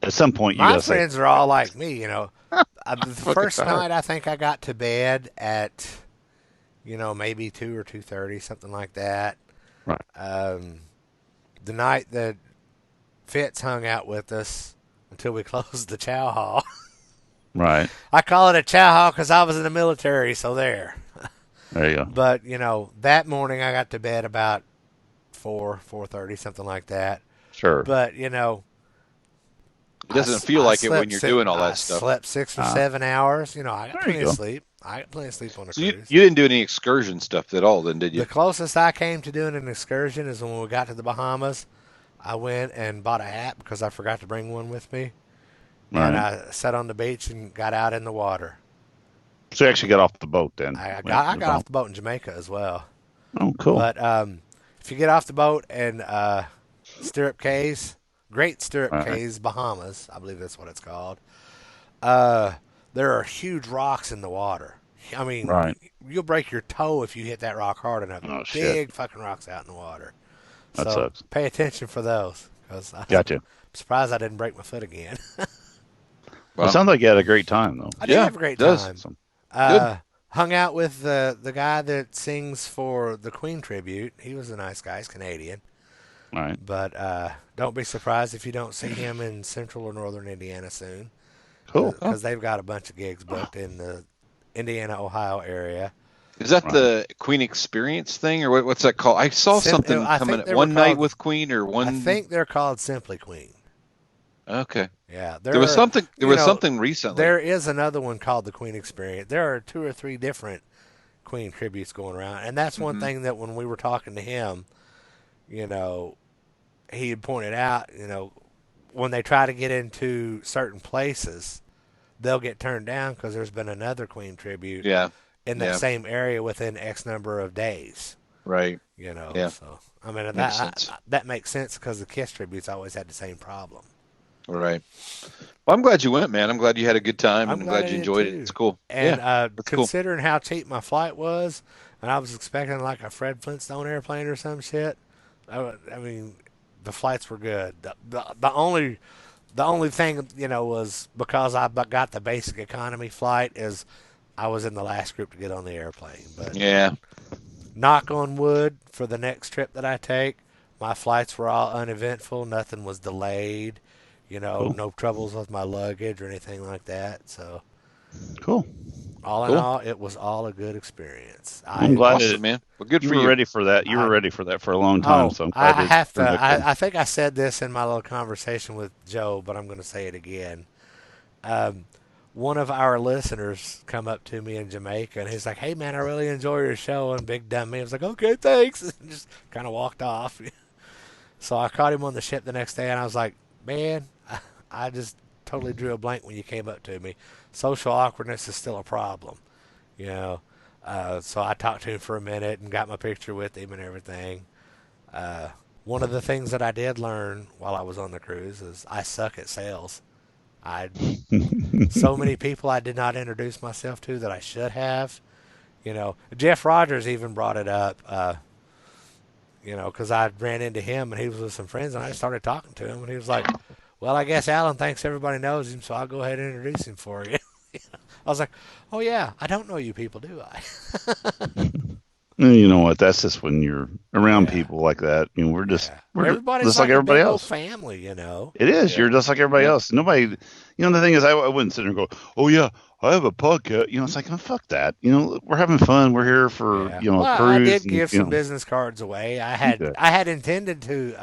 At some point, you my got to say, friends are all like me. The first night I think I got to bed at maybe 2 or 2:30, something like that. Right. The night that Fitz hung out with us until we closed the chow hall. right. I call it a chow hall because I was in the military, so there. There you go. But that morning I got to bed about 4:30, something like that. Sure. But It doesn't feel like it when you're doing all that I stuff. slept 6 or 7 hours. I got There you plenty of go. sleep. I got plenty of sleep on a So you cruise. didn't do any excursion stuff at all, then, did you? The closest I came to doing an excursion is when we got to the Bahamas. I went and bought a hat because I forgot to bring one with me. And Right. I sat on the beach and got out in the water. So you actually got off the boat then. I got off the boat in Jamaica as well. Oh, cool. But if you get off the boat and Stirrup Cays, Great Stirrup Right. Cays, Bahamas, I believe that's what it's called. There are huge rocks in the water. I mean, Right. you'll break your toe if you hit that rock hard enough. Oh, Big shit. fucking rocks out in the water. That so sucks. pay attention for those. Cause I'm Gotcha. surprised I didn't break my foot again. Well, it sounds like you had a great time, though. I did Yeah, have a great it does. time. Awesome. Hung out with the guy that sings for the Queen tribute. He was a nice guy. He's Canadian. All right. But don't be surprised if you don't see him in central or northern Indiana soon. Cool. Because they've got a bunch of gigs booked in the Indiana, Ohio area. Is that Right. the Queen Experience thing, or what's that called? I saw something I coming think at they were one night called- with Queen, or one. I think they're called Simply Queen. Okay. Yeah. There was something. There was something recently. There is another one called the Queen Experience. There are 2 or 3 different Queen tributes going around. And that's one thing that when we were talking to him, he had pointed out, when they try to get into certain places, they'll get turned down because there's been another Queen tribute in that same area within X number of days. Right. So I mean Makes sense. that makes sense because the KISS tributes always had the same problem. Right. Well, I'm glad you went, man. I'm glad you had a good time, I'm and I'm glad you enjoyed it. It's cool. And that's considering how cheap my flight was, and I was expecting like a Fred Flintstone airplane or some shit, I mean, the flights were good. The only thing, was because I got the basic economy flight is I was in the last group to get on the airplane. But knock on wood, for the next trip that I take, my flights were all uneventful. Nothing was delayed. No troubles with my luggage or anything like that. So, cool. All in all, it was all a good experience. I'm glad awesome, man. Well, good for you. You were ready for that. You were ready for that for a long time. So I'm glad I have to. I think I said this in my little conversation with Joe, but I'm going to say it again. One of our listeners come up to me in Jamaica, and he's like, "Hey, man, I really enjoy your show." And big dumb me, I was like, "Okay, thanks," and just kind of walked off. So I caught him on the ship the next day, and I was like, "Man, I just totally drew a blank when you came up to me. Social awkwardness is still a problem, So I talked to him for a minute and got my picture with him and everything. One of the things that I did learn while I was on the cruise is I suck at sales. So many people I did not introduce myself to that I should have. Jeff Rogers even brought it up, because I ran into him and he was with some friends, and I started talking to him, and he was like, "Well, I guess Alan thinks everybody knows him, so I'll go ahead and introduce him for you." I was like, "Oh, yeah, I don't know you people, do I?" You know what? That's just when you're around people like that. We're just everybody's just like everybody else. Family, It is. Yeah. You're just like everybody else. Nobody. The thing is, I wouldn't sit there and go, "Oh yeah, I have a podcast." It's like, oh, fuck that. We're having fun. We're here for a cruise. I did give some business cards away. I had intended to.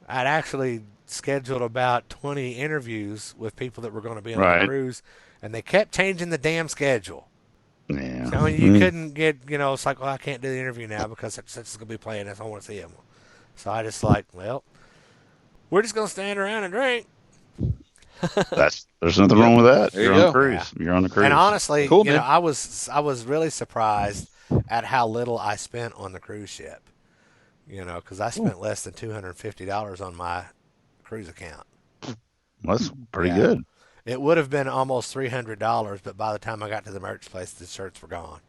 I'd actually scheduled about 20 interviews with people that were going to be on the cruise, and they kept changing the damn schedule. Yeah. So you couldn't get, it's like, well, I can't do the interview now because it's going to be playing this. I want to see them. So I just well, we're just going to stand around and drink. There's nothing wrong with that. There You're you on go. a cruise. Yeah. You're on a cruise. And honestly, cool, man. I was really surprised at how little I spent on the cruise ship. Because I spent less than $250 on my cruise account. That's pretty good. It would have been almost $300, but by the time I got to the merch place, the shirts were gone.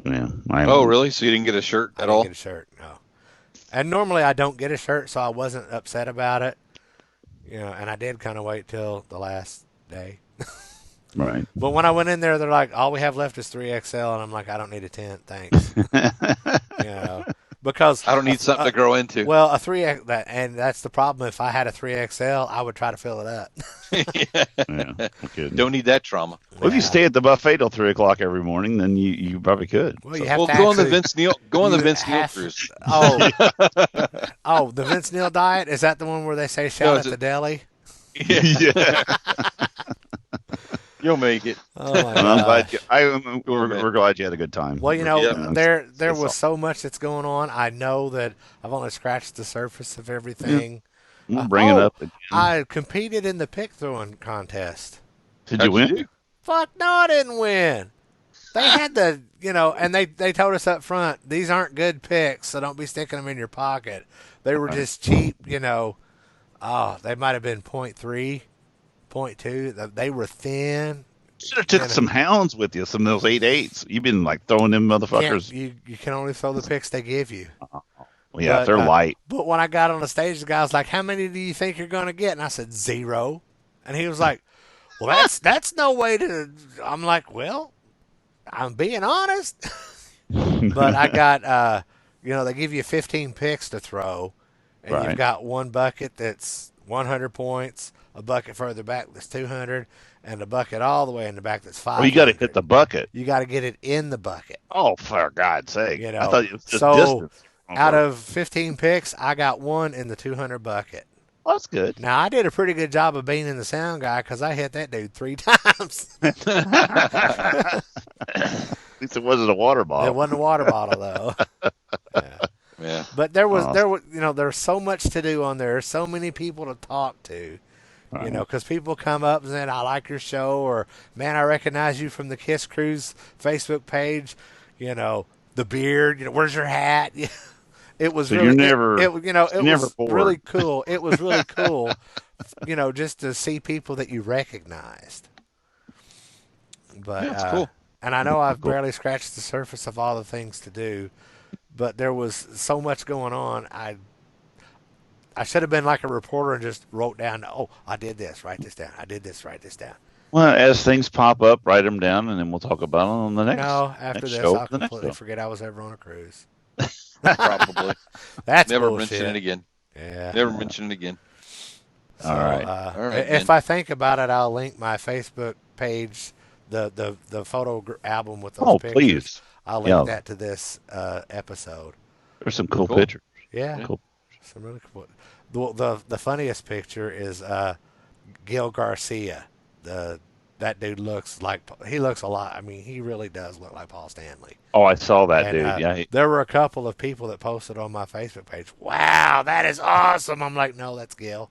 Yeah. Oh, really? So you didn't get a shirt at all? I didn't get a shirt, no. And normally I don't get a shirt, so I wasn't upset about it. And I did kind of wait till the last day. Right. But when I went in there, they're like, all we have left is 3XL, and I'm like, I don't need a tent, thanks. Because I don't need something to grow into. Well, a 3X, and that's the problem. If I had a 3XL, I would try to fill it up. Don't need that trauma. Well, if you stay at the buffet till 3:00 every morning, then you probably could. Well, you have to go on the Vince Neil. Go on the Vince Neil cruise. The Vince Neil diet, is that the one where they say shout at the deli? Yeah. You'll make it. Oh my God. We're glad you had a good time. Well, there was so much that's going on. I know that I've only scratched the surface of everything. We'll bring it up again. I competed in the pick throwing contest. Did you win? Fuck no, I didn't win. They had and they told us up front, these aren't good picks, so don't be sticking them in your pocket. They were just cheap, they might have been 0.3. 0.2. They were thin. Should have took some hounds with you, some of those 8.8s. You've been throwing them motherfuckers. You can only throw the picks they give you. Well, yeah, they're light. But when I got on the stage, the guy was like, "How many do you think you're going to get?" And I said 0. And he was like, "Well, that's no way to." I'm like, "Well, I'm being honest." But I got, they give you 15 picks to throw, and you've got one bucket that's 100 points. A bucket further back that's 200, and a bucket all the way in the back that's 500. Well, you got to hit the bucket. You got to get it in the bucket. Oh, for God's sake! I thought it was just so distance. Out of 15 picks, I got one in the 200 bucket. Well, that's good. Now I did a pretty good job of being in the sound guy because I hit that dude 3 times. At least it wasn't a water bottle. It wasn't a water bottle though. Yeah. But there's so much to do on there. So many people to talk to. Right. Because people come up and say, I like your show, or, man, I recognize you from the KISS Kruise Facebook page. The beard, where's your hat? It was So really, you're never, it was bored. really cool. It was really cool, just to see people that you recognized. But, That's cool. And I know I've barely scratched the surface of all the things to do, but there was so much going on. I should have been like a reporter and just wrote down, I did this, write this down. I did this, write this down. Well, as things pop up, write them down, and then we'll talk about them on the next. No, after next this, show, I'll completely forget I was ever on a cruise. Probably. That's Never bullshit. mention it again. Yeah. Never mention it again. So, All right. All right, if man. I think about it, I'll link my Facebook page, the photo album with those pictures. Please. I'll link that to this episode. There's some cool Cool. pictures. Yeah. Cool. Some really cool. The funniest picture is Gil Garcia. That dude looks a lot. I mean, he really does look like Paul Stanley. Oh, I saw that, And, dude. Yeah. there were a couple of people that posted on my Facebook page, wow, that is awesome. I'm like, no, that's Gil.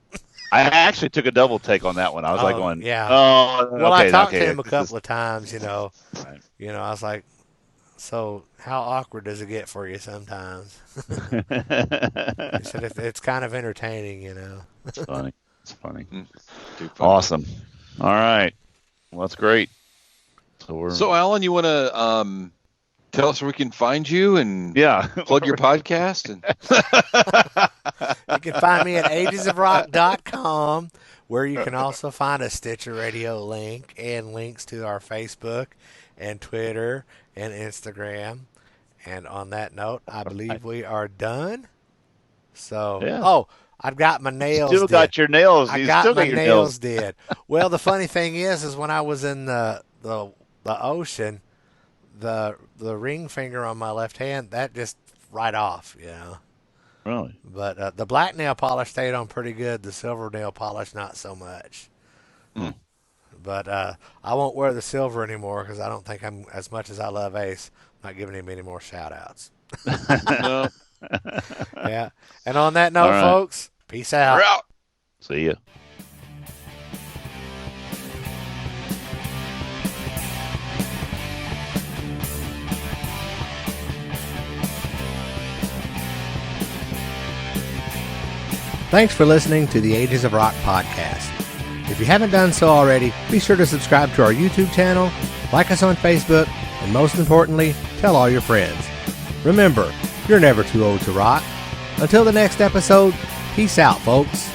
I actually took a double take on that one. I was like going, yeah. Oh, Well, okay, I talked okay. to him a couple of times, Right. I was like, so how awkward does it get for you sometimes? He said it's kind of entertaining, It's funny. It's funny. Too funny. Awesome. All right. Well, that's great. So, Alan, you want to tell us where we can find you and plug your podcast? And You can find me at agesofrock.com, where you can also find a Stitcher Radio link and links to our Facebook and Twitter and Instagram. And on that note, I believe we are done. So, I've got my nails. Still got your nails. I got my your nails did. Well, the funny thing is when I was in the ocean, the ring finger on my left hand, that just right off, Really? But the black nail polish stayed on pretty good. The silver nail polish, not so much. But I won't wear the silver anymore because I don't think I'm, as much as I love Ace, I'm not giving him any more shout-outs. no, Yeah. And on that note, All right. folks, peace out. we're out. See ya. Thanks for listening to the Ages of Rock podcast. If you haven't done so already, be sure to subscribe to our YouTube channel, like us on Facebook, and most importantly, tell all your friends. Remember, you're never too old to rock. Until the next episode, peace out, folks.